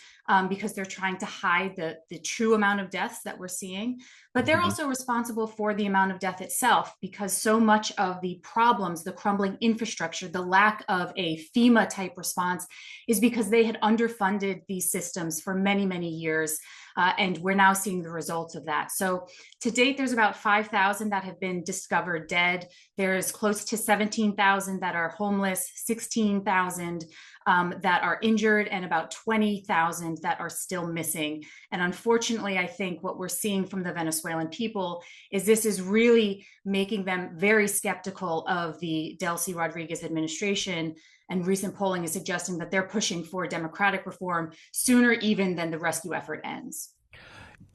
because they're trying to hide the true amount of deaths that we're seeing, but they're also responsible for the amount of death itself, because so much of the problems, the crumbling infrastructure, the lack of a FEMA type response is because they had underfunded these systems for many, many years. And we're now seeing the results of that. So to date, there's about 5,000 that have been discovered dead. There's close to 17,000 that are homeless, 16,000 that are injured, and about 20,000 that are still missing. And unfortunately, I think what we're seeing from the Venezuelan people is this is really making them very skeptical of the Delcy Rodriguez administration. And recent polling is suggesting that they're pushing for democratic reform sooner even than the rescue effort ends.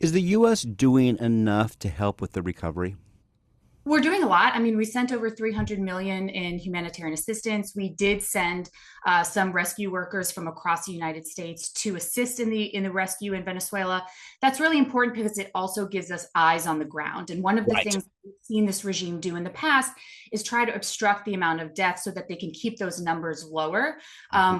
Is the U.S. doing enough to help with the recovery? We're doing a lot. I mean, we sent over 300 million in humanitarian assistance. We did send some rescue workers from across the United States to assist in the rescue in Venezuela. That's really important because it also gives us eyes on the ground. And one of the things we've seen this regime do in the past is try to obstruct the amount of death so that they can keep those numbers lower.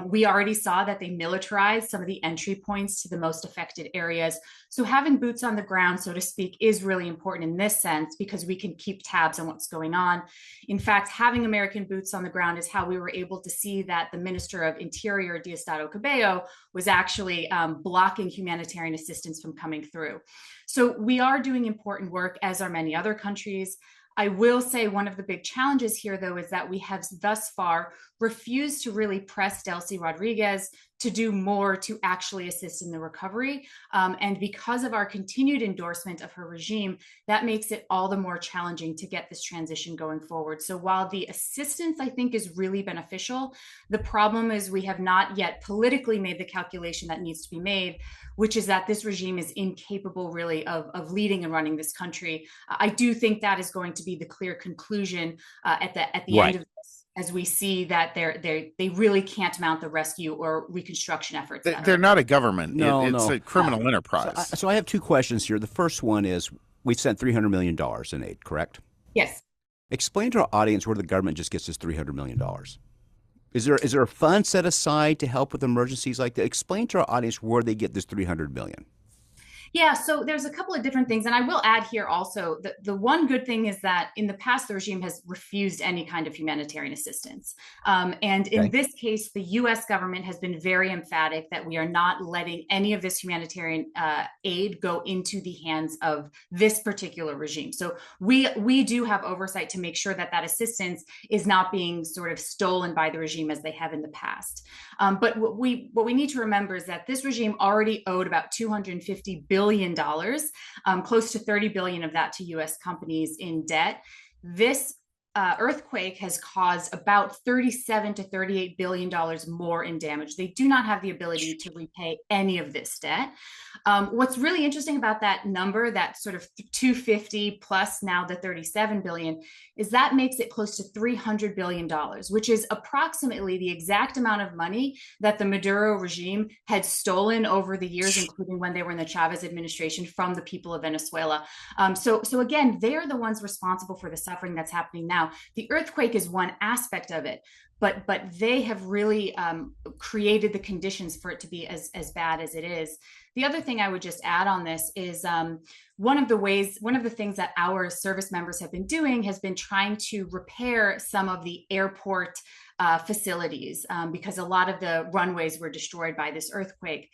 We already saw that they militarized some of the entry points to the most affected areas. So having boots on the ground, so to speak, is really important in this sense because we can keep tabs on what's going on. In fact, having American boots on the ground is how we were able to see that the Minister of Interior, Diosdado Cabello, was actually blocking humanitarian assistance from coming through. So we are doing important work, as are many other countries. I will say one of the big challenges here, though, is that we have thus far refused to really press Delcy Rodriguez to do more to actually assist in the recovery. And because of our continued endorsement of her regime, that makes it all the more challenging to get this transition going forward. So while the assistance, I think, is really beneficial, the problem is we have not yet politically made the calculation that needs to be made, which is that this regime is incapable really of leading and running this country. I do think that is going to be the clear conclusion at the end of this, as we see that they really can't mount the rescue or reconstruction efforts. They're not a government. It's No. a criminal enterprise. So I have two questions here. The first one is, we've sent $300 million in aid, correct? Yes. Explain to our audience where the government just gets this $300 million. Is there a fund set aside to help with emergencies like that? Explain to our audience where they get this $300 million. Yeah, so there's a couple of different things. And I will add here also that the one good thing is that in the past, the regime has refused any kind of humanitarian assistance. And in this case, the US government has been very emphatic that we are not letting any of this humanitarian aid go into the hands of this particular regime. So we do have oversight to make sure that that assistance is not being sort of stolen by the regime as they have in the past. But what we need to remember is that this regime already owed about $250 billion, close to 30 billion of that to US companies in debt. This earthquake has caused about 37 to $38 billion more in damage. They do not have the ability to repay any of this debt. What's really interesting about that number, that sort of 250 plus now the 37 billion, is that makes it close to $300 billion, which is approximately the exact amount of money that the Maduro regime had stolen over the years, including when they were in the Chavez administration, from the people of Venezuela. So again, they're the ones responsible for the suffering that's happening now. The earthquake is one aspect of it, but they have really created the conditions for it to be as bad as it is. The other thing I would just add on this is one of the things that our service members have been doing has been trying to repair some of the airport facilities because a lot of the runways were destroyed by this earthquake.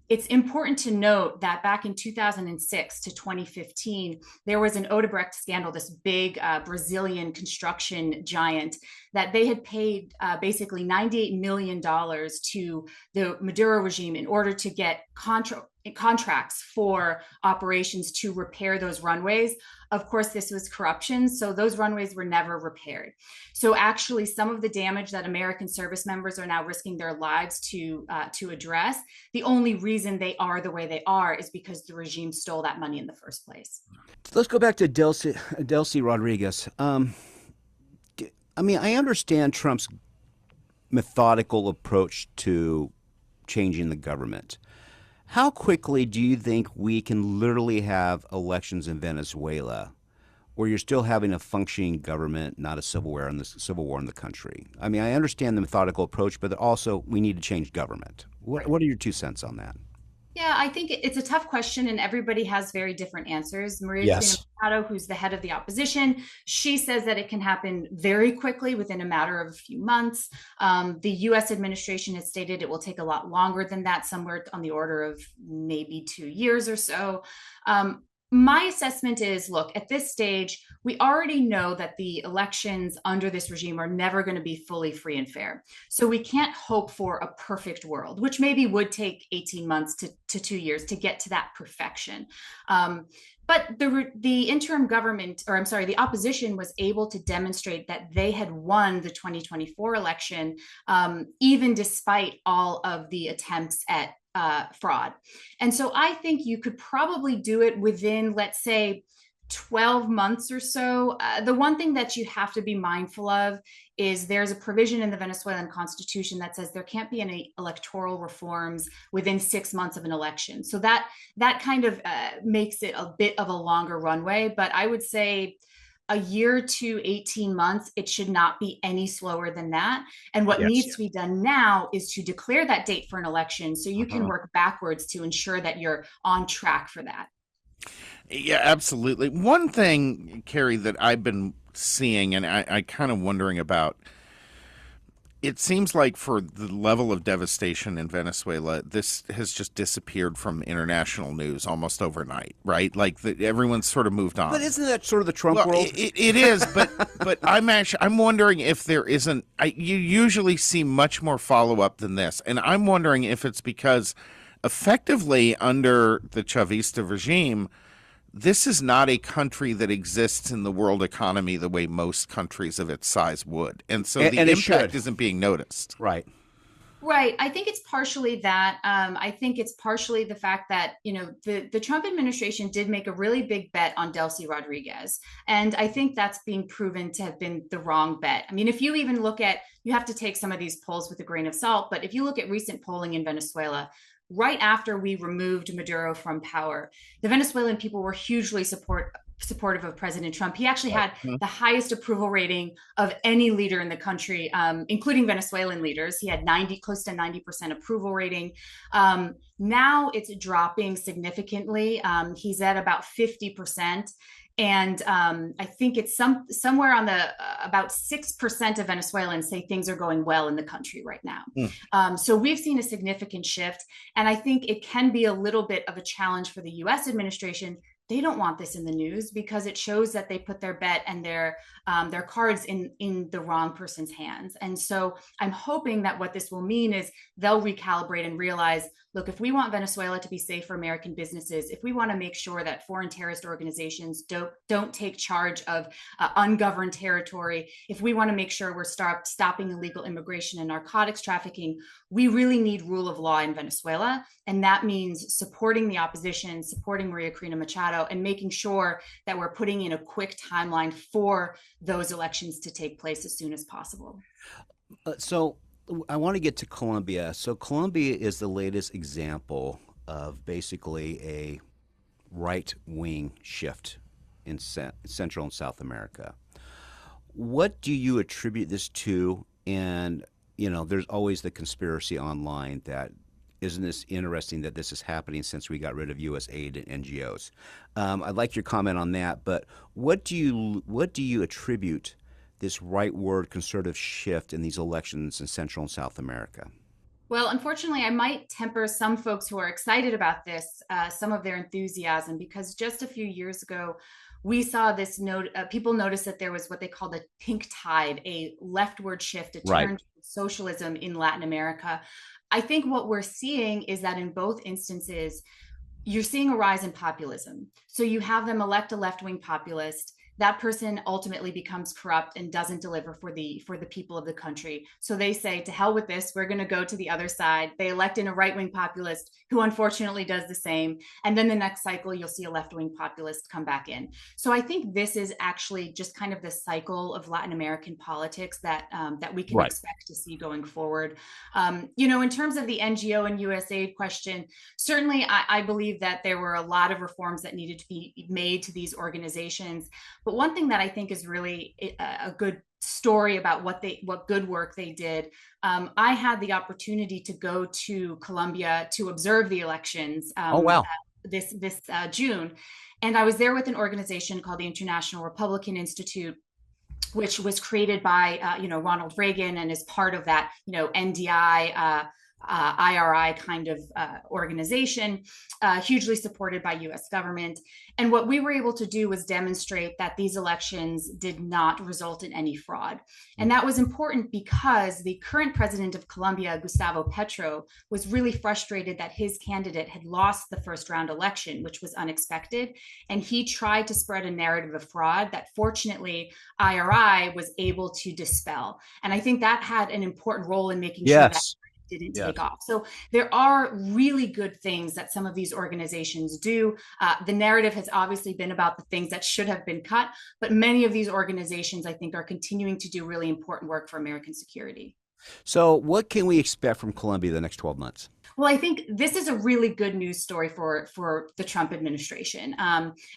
It's important to note that back in 2006 to 2015, there was an Odebrecht scandal, this big Brazilian construction giant, that they had paid basically $98 million to the Maduro regime in order to get contracts for operations to repair those runways. Of course, this was corruption, so those runways were never repaired. So actually, some of the damage that American service members are now risking their lives to address, the only reason they are the way they are is because the regime stole that money in the first place. Let's go back to Delcy Rodriguez. I mean, I understand Trump's methodical approach to changing the government. How quickly do you think we can literally have elections in Venezuela where you're still having a functioning government, not a civil war in the country? I mean, I understand the methodical approach, but also we need to change government. What are your 2 cents on that? Yeah, I think it's a tough question, and everybody has very different answers. Maria Yes. Machado, who's the head of the opposition, she says that it can happen very quickly within a matter of a few months. The U.S. administration has stated it will take a lot longer than that, somewhere on the order of maybe 2 years or so. My assessment is, look, at this stage, we already know that the elections under this regime are never going to be fully free and fair. So we can't hope for a perfect world, which maybe would take 18 months to 2 years to get to that perfection. But the interim government, or I'm sorry, the opposition was able to demonstrate that they had won the 2024 election, even despite all of the attempts at fraud. And so I think you could probably do it within, let's say, 12 months or so. The one thing that you have to be mindful of is there's a provision in the Venezuelan constitution that says there can't be any electoral reforms within 6 months of an election. So that kind of makes it a bit of a longer runway. But I would say a year to 18 months, it should not be any slower than that. And what needs to be done now is to declare that date for an election so you can work backwards to ensure that you're on track for that. Yeah, absolutely. One thing, Carrie, that I've been seeing and I kind of wondering about, it seems like for the level of devastation in Venezuela, this has just disappeared from international news almost overnight, right? Like everyone's sort of moved on. But isn't that sort of the Trump world? It is, but I'm wondering if there isn't. You usually see much more follow up than this, and I'm wondering if it's because effectively under the Chavista regime, this is not a country that exists in the world economy the way most countries of its size would. And so the impact isn't being noticed. Right. Right. I think it's partially that. I think it's partially the fact that, the Trump administration did make a really big bet on Delcy Rodriguez. And I think that's being proven to have been the wrong bet. I mean, if you even look at, you have to take some of these polls with a grain of salt, but if you look at recent polling in Venezuela, right after we removed Maduro from power, the Venezuelan people were hugely supportive of President Trump. He actually had the highest approval rating of any leader in the country, including Venezuelan leaders. He had close to 90% approval rating. Now it's dropping significantly. He's at about 50%. And I think it's somewhere on the about 6% of Venezuelans say things are going well in the country right now. So we've seen a significant shift. And I think it can be a little bit of a challenge for the U.S. administration. They don't want this in the news because it shows that they put their bet and their cards in the wrong person's hands. And so I'm hoping that what this will mean is they'll recalibrate and realize, look, if we want Venezuela to be safe for American businesses, if we want to make sure that foreign terrorist organizations don't take charge of ungoverned territory, if we want to make sure we're stopping illegal immigration and narcotics trafficking, we really need rule of law in Venezuela. And that means supporting the opposition, supporting Maria Corina Machado, and making sure that we're putting in a quick timeline for those elections to take place as soon as possible. So I want to get to Colombia. So Colombia is the latest example of basically a right-wing shift in Central and South America. What do you attribute this to? And, there's always the conspiracy online that isn't this interesting that this is happening since we got rid of U.S. aid and NGOs? I'd like your comment on that. But what do you attribute this rightward conservative shift in these elections in Central and South America? Well, unfortunately, I might temper some folks who are excited about this, some of their enthusiasm, because just a few years ago, we saw this note. People noticed that there was what they called a pink tide, a leftward shift, a Right. turn to socialism in Latin America. I think what we're seeing is that in both instances, you're seeing a rise in populism. So you have them elect a left-wing populist. That person ultimately becomes corrupt and doesn't deliver for the people of the country. So they say, to hell with this, we're going to go to the other side. They elect in a right-wing populist who unfortunately does the same. And then the next cycle, you'll see a left-wing populist come back in. So I think this is actually just kind of the cycle of Latin American politics that we can Right. expect to see going forward. In terms of the NGO and USAID question, certainly I believe that there were a lot of reforms that needed to be made to these organizations. But one thing that I think is really a good story about what good work they did. I had the opportunity to go to Colombia to observe the elections. Oh, wow. This June, and I was there with an organization called the International Republican Institute, which was created by Ronald Reagan and is part of that NDI. IRI kind of organization, hugely supported by US government. And what we were able to do was demonstrate that these elections did not result in any fraud. And that was important because the current president of Colombia, Gustavo Petro, was really frustrated that his candidate had lost the first round election, which was unexpected. And he tried to spread a narrative of fraud that fortunately IRI was able to dispel. And I think that had an important role in making sure that didn't take off. So there are really good things that some of these organizations do. The narrative has obviously been about the things that should have been cut, but many of these organizations, I think, are continuing to do really important work for American security. So what can we expect from Colombia the next 12 months? Well, I think this is a really good news story for the Trump administration.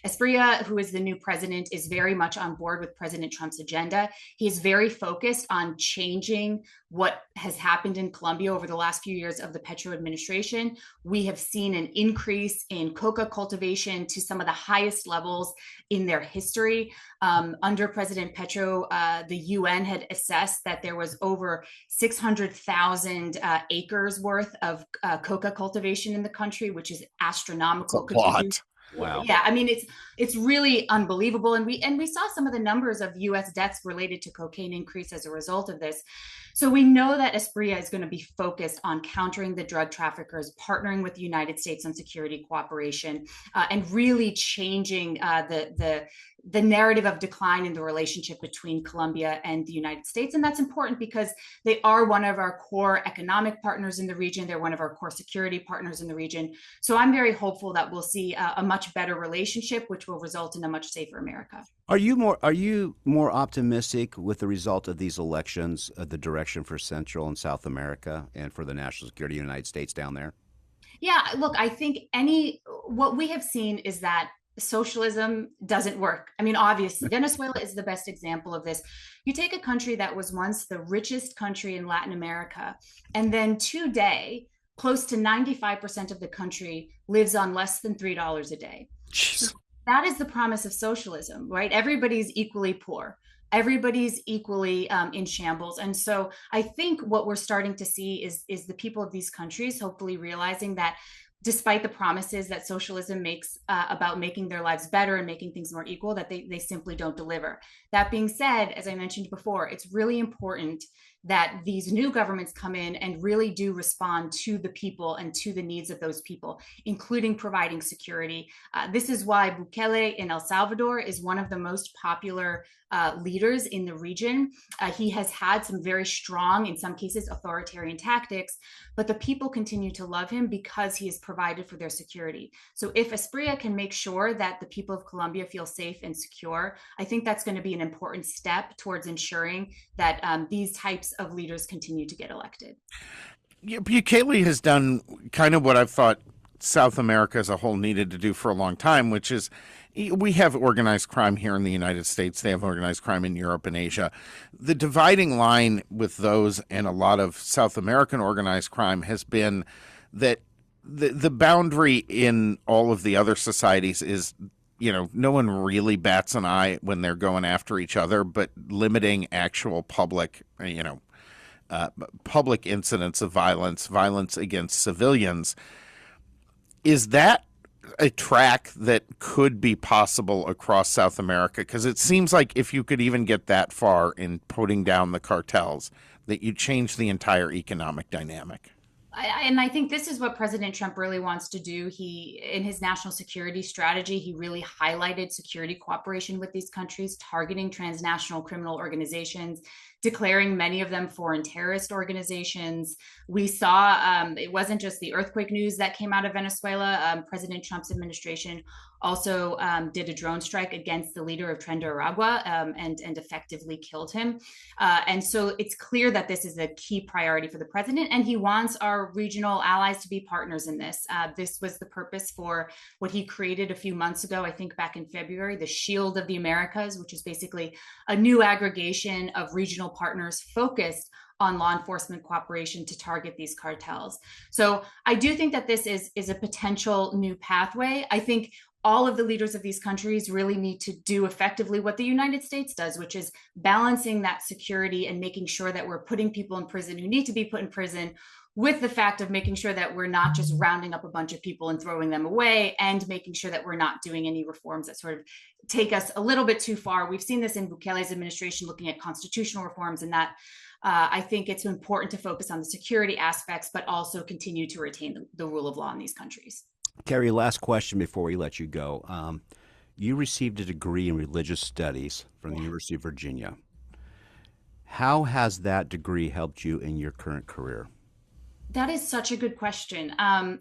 Espriella, who is the new president, is very much on board with President Trump's agenda. He's very focused on changing what has happened in Colombia over the last few years of the Petro administration. We have seen an increase in coca cultivation to some of the highest levels in their history. Under President Petro, the UN had assessed that there was over 600,000 acres worth of coca cultivation in the country, which is astronomical. That's a lot. Wow. Yeah, I mean it's really unbelievable, and we saw some of the numbers of U.S. deaths related to cocaine increase as a result of this. So we know that Espriella is going to be focused on countering the drug traffickers, partnering with the United States on security cooperation, and really changing the narrative of decline in the relationship between Colombia and the United States. And that's important because they are one of our core economic partners in the region. They're one of our core security partners in the region. So I'm very hopeful that we'll see a much better relationship, which will result in a much safer America. Are you more optimistic with the result of these elections, the direction for Central and South America and for the national security of the United States down there? Yeah, look, I think what we have seen is that socialism doesn't work. I mean, obviously, Venezuela is the best example of this. You take a country that was once the richest country in Latin America, and then today, close to 95% of the country lives on less than $3 a day. Jeez. That is the promise of socialism, right? Everybody's equally poor. Everybody's equally in shambles. And so I think what we're starting to see is the people of these countries hopefully realizing that despite the promises that socialism makes about making their lives better and making things more equal, that they simply don't deliver. That being said, as I mentioned before, it's really important that these new governments come in and really do respond to the people and to the needs of those people, including providing security. This is why Bukele in El Salvador is one of the most popular leaders in the region. He has had some very strong, in some cases, authoritarian tactics, but the people continue to love him because he has provided for their security. So if Espriella can make sure that the people of Colombia feel safe and secure, I think that's going to be an important step towards ensuring that these types of leaders continue to get elected. Yeah, Bukele has done kind of what I've thought South America as a whole needed to do for a long time, which is we have organized crime here in the United States. They have organized crime in Europe and Asia. The dividing line with those and a lot of South American organized crime has been that the boundary in all of the other societies is, no one really bats an eye when they're going after each other, but limiting actual public, public incidents of violence, violence against civilians. Is that a track that could be possible across South America? Because it seems like if you could even get that far in putting down the cartels, that you change the entire economic dynamic. And I think this is what President Trump really wants to do. In his national security strategy, he really highlighted security cooperation with these countries, targeting transnational criminal organizations, declaring many of them foreign terrorist organizations. We saw it wasn't just the earthquake news that came out of Venezuela. President Trump's administration also did a drone strike against the leader of Tren de Aragua and effectively killed him. And so it's clear that this is a key priority for the president, and he wants our regional allies to be partners in this. This was the purpose for what he created a few months ago, I think back in February, the Shield of the Americas, which is basically a new aggregation of regional partners focused on law enforcement cooperation to target these cartels. So I do think that this is a potential new pathway. I think all of the leaders of these countries really need to do effectively what the United States does, which is balancing that security and making sure that we're putting people in prison who need to be put in prison, with the fact of making sure that we're not just rounding up a bunch of people and throwing them away, and making sure that we're not doing any reforms that sort of take us a little bit too far. We've seen this in Bukele's administration looking at constitutional reforms, and that I think it's important to focus on the security aspects, but also continue to retain the rule of law in these countries. Carrie, last question before we let you go. You received a degree in religious studies from the University of Virginia. How has that degree helped you in your current career? That is such a good question.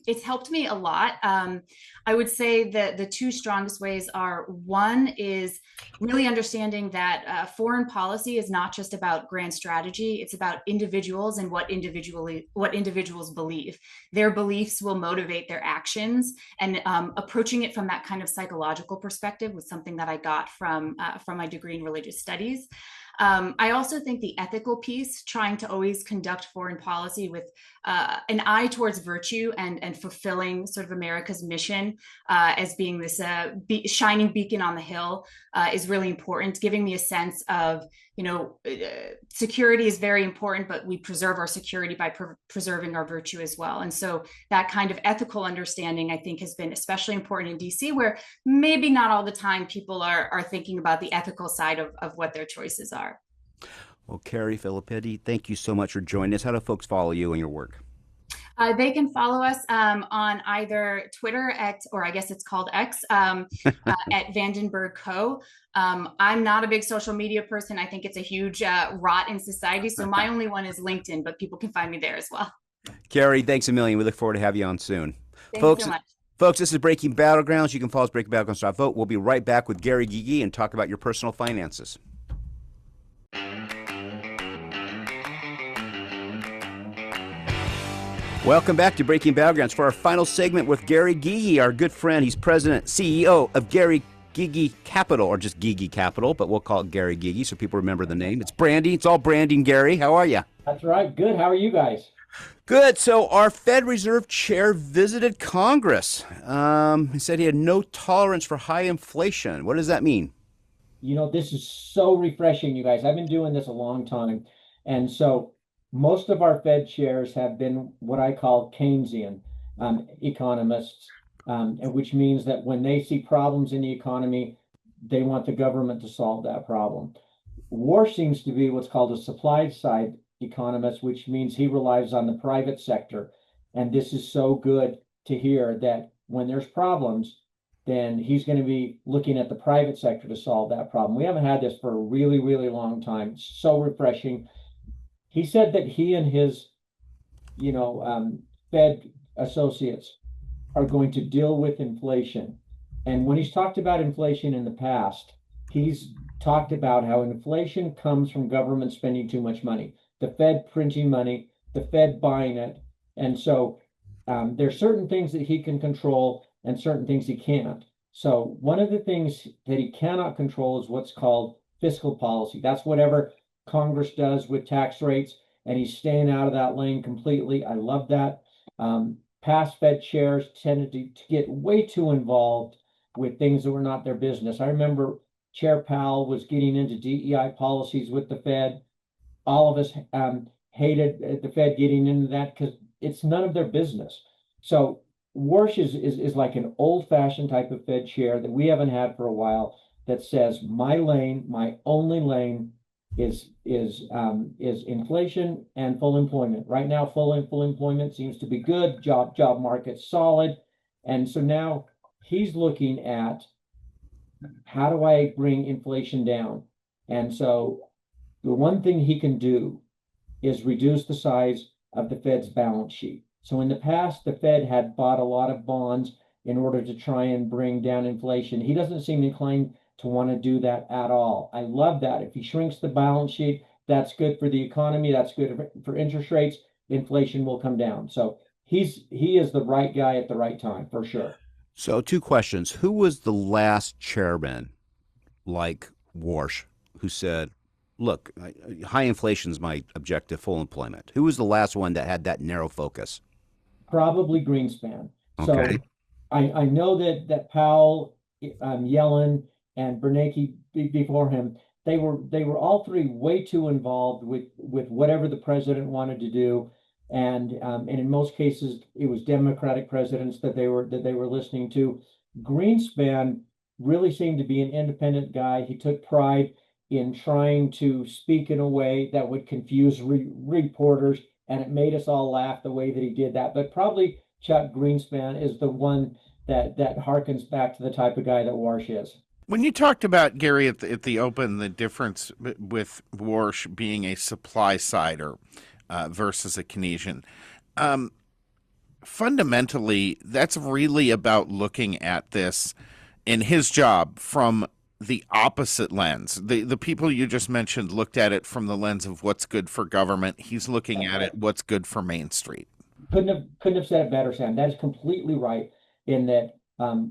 It's helped me a lot. I would say that the two strongest ways are, one is really understanding that foreign policy is not just about grand strategy. It's about individuals and what individuals believe. Their beliefs will motivate their actions, and approaching it from that kind of psychological perspective was something that I got from my degree in religious studies. I also think the ethical piece, trying to always conduct foreign policy with an eye towards virtue and fulfilling sort of America's mission as being this shining beacon on the hill is really important, giving me a sense of, security is very important, but we preserve our security by preserving our virtue as well. And so that kind of ethical understanding, I think, has been especially important in DC, where maybe not all the time people are thinking about the ethical side of what their choices are. Well, Carrie Filippetti, thank you so much for joining us. How do folks follow you and your work? They can follow us on either Twitter or I guess it's called X, at Vandenberg Co. I'm not a big social media person. I think it's a huge rot in society. So my only one is LinkedIn, but people can find me there as well. Carrie, thanks a million. We look forward to having you on soon. Thanks so much. Folks, this is Breaking Battlegrounds. You can follow us Breaking Battlegrounds.vote. We'll be right back with Gary Gigi and talk about your personal finances. Welcome back to Breaking Battlegrounds for our final segment with Gary Gigi, our good friend. He's president, CEO of Gary Gigi Capital, or just Gigi Capital, but we'll call it Gary Gigi so people remember the name. It's branding. It's all branding, Gary. How are you? That's right. Good. How are you guys? Good. So our Fed Reserve Chair visited Congress. He said he had no tolerance for high inflation. What does that mean? This is so refreshing, you guys. I've been doing this a long time. And so most of our Fed chairs have been what I call Keynesian economists, which means that when they see problems in the economy, they want the government to solve that problem. War seems to be what's called a supply side economist, which means he relies on the private sector. And this is so good to hear that when there's problems, then he's going to be looking at the private sector to solve that problem. We haven't had this for a really, really long time. It's so refreshing. He said that he and his, Fed associates are going to deal with inflation. And when he's talked about inflation in the past, he's talked about how inflation comes from government spending too much money, the Fed printing money, the Fed buying it. And so there's certain things that he can control and certain things he can't. So one of the things that he cannot control is what's called fiscal policy. That's whatever Congress does with tax rates, and he's staying out of that lane completely. I love that. Past Fed chairs tended to get way too involved with things that were not their business. I remember Chair Powell was getting into DEI policies with the Fed. All of us hated the Fed getting into that because it's none of their business. So Warsh is like an old-fashioned type of Fed chair that we haven't had for a while that says my lane, my only lane is inflation and full employment. Right now, full employment seems to be good, job market solid. And so now he's looking at how do I bring inflation down? And so the one thing he can do is reduce the size of the Fed's balance sheet. So in the past, the Fed had bought a lot of bonds in order to try and bring down inflation. He doesn't seem inclined to want to do that at all. I love that. If he shrinks the balance sheet, that's good for the economy. That's good for interest rates. Inflation will come down. So he is the right guy at the right time for sure. So, two questions. Who was the last chairman like Warsh who said, look, high inflation is my objective, full employment? Who was the last one that had that narrow focus? Probably Greenspan. So Okay. I know that Powell, Yellen, and Bernanke before him, they were all three way too involved with whatever the president wanted to do, and in most cases it was Democratic presidents that they were listening to. Greenspan really seemed to be an independent guy. He took pride in trying to speak in a way that would confuse reporters, and it made us all laugh the way that he did that. But probably Chuck Greenspan is the one that harkens back to the type of guy that Warsh is. When you talked about, Gary, at the open, the difference with Warsh being a supply sider versus a Keynesian, fundamentally, that's really about looking at this in his job from the opposite lens. The people you just mentioned looked at it from the lens of what's good for government. He's looking at it what's good for Main Street. Couldn't have said it better, Sam. That is completely right. In that,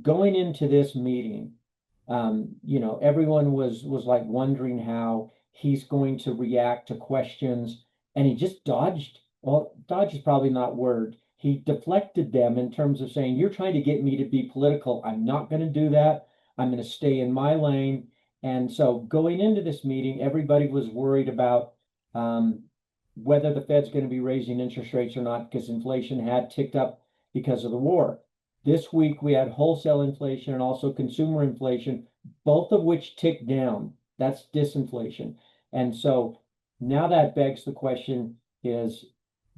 going into this meeting, everyone was like wondering how he's going to react to questions, and he just dodged. Well, dodge is probably not word. He deflected them in terms of saying, "You're trying to get me to be political. I'm not going to do that. I'm going to stay in my lane." And so, going into this meeting, everybody was worried about um, whether the Fed's going to be raising interest rates or not because inflation had ticked up because of the war. This week we had wholesale inflation and also consumer inflation, both of which ticked down. That's disinflation. And so now that begs the question, is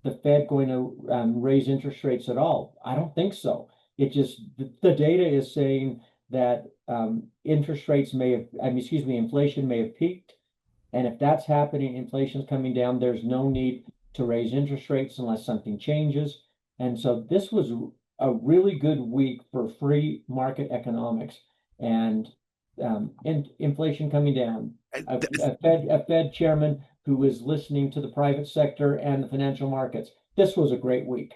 the Fed going to raise interest rates at all? I don't think so. The data is saying that interest rates may have, inflation may have peaked. And if that's happening, inflation's coming down, there's no need to raise interest rates unless something changes. And so this was a really good week for free market economics and inflation coming down. A Fed chairman who was listening to the private sector and the financial markets. This was a great week.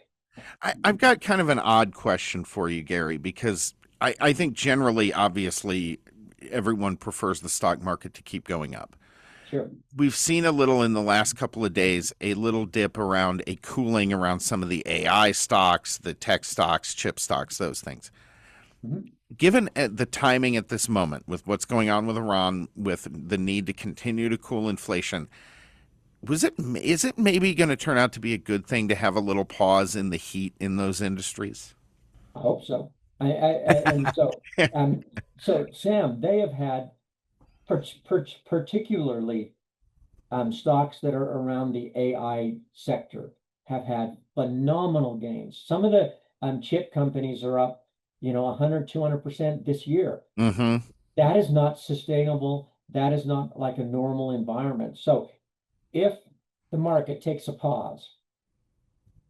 I've got kind of an odd question for you, Gary, because I think generally, obviously, everyone prefers the stock market to keep going up. Sure. We've seen a little in the last couple of days, a little dip around a cooling around some of the AI stocks, the tech stocks, chip stocks, those things. Mm-hmm. Given the timing at this moment with what's going on with Iran, with the need to continue to cool inflation, is it maybe going to turn out to be a good thing to have a little pause in the heat in those industries? I hope so. So Sam, they have had particularly stocks that are around the AI sector have had phenomenal gains. Some of the chip companies are up, 100, 200% this year. Mm-hmm. That is not sustainable. That is not like a normal environment. So if the market takes a pause,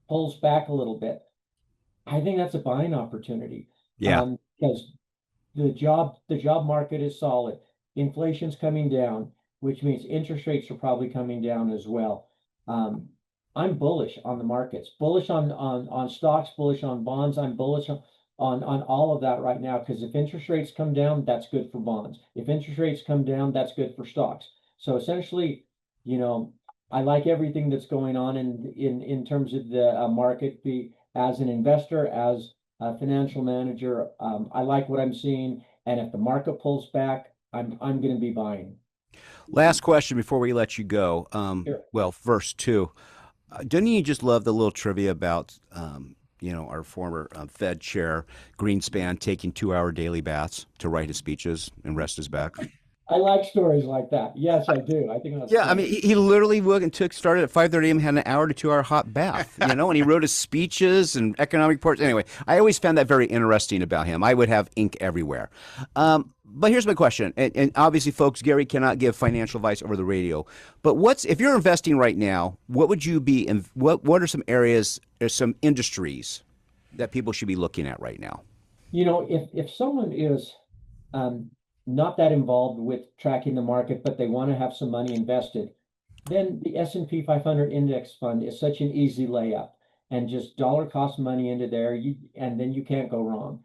pulls back a little bit, I think that's a buying opportunity. Yeah. Because the job market is solid. Inflation's coming down, which means interest rates are probably coming down as well. I'm bullish on the markets, bullish on stocks, bullish on bonds. I'm bullish on all of that right now because if interest rates come down, that's good for bonds. If interest rates come down, that's good for stocks. So essentially, I like everything that's going on in terms of the market. As an investor, as a financial manager, I like what I'm seeing. And if the market pulls back, I'm going to be buying. Last question before we let you go. Sure. Well, verse 2. Don't you just love the little trivia about, our former Fed chair Greenspan taking 2-hour daily baths to write his speeches and rest his back? I like stories like that. Yes, I do. I think that's Yeah, I funny. mean, he literally started at 5:30 a.m., had an hour to 2-hour hot bath, and he wrote his speeches and economic reports. Anyway, I always found that very interesting about him. I would have ink everywhere. But here's my question, and obviously, folks, Gary cannot give financial advice over the radio. But if you're investing right now, what would you be? What are some areas, or some industries that people should be looking at right now? If someone is not that involved with tracking the market, but they want to have some money invested, then the S&P 500 index fund is such an easy layup, and just dollar cost money into there, and then you can't go wrong.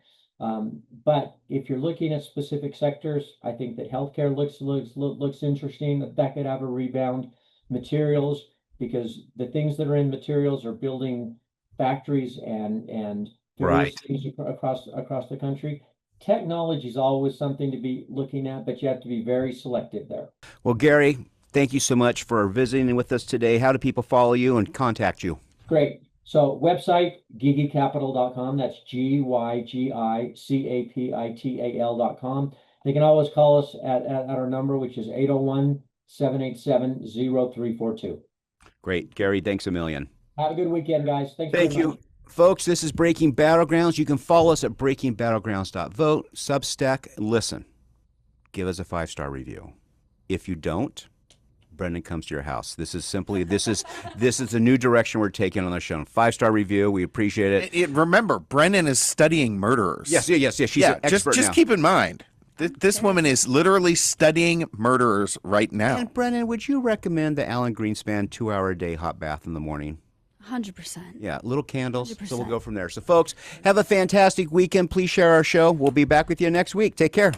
But if you're looking at specific sectors, I think that healthcare looks interesting. That could have a rebound. Materials, because the things that are in materials are building factories and various Right. things across the country. Technology is always something to be looking at, but you have to be very selective there. Well, Gary, thank you so much for visiting with us today. How do people follow you and contact you? Great. So website, gigicapital.com. That's GYGICAPITAL.com. They can always call us at our number, which is 801-787-0342. Great. Gary, thanks a million. Have a good weekend, guys. Thanks Thank very you. much. Folks, this is Breaking Battlegrounds. You can follow us at breakingbattlegrounds.vote, Substack. Listen, give us a 5-star review. If you don't, Brendan comes to your house. This is a new direction we're taking on the show. 5-star review. We appreciate it. Remember, Brendan is studying murderers. Yes. She's an expert just now. keep in mind, this woman is literally studying murderers right now. And Brendan, would you recommend the Alan Greenspan 2-hour a day hot bath in the morning? 100%. Yeah, little candles. 100%. So we'll go from there. So, folks, have a fantastic weekend. Please share our show. We'll be back with you next week. Take care.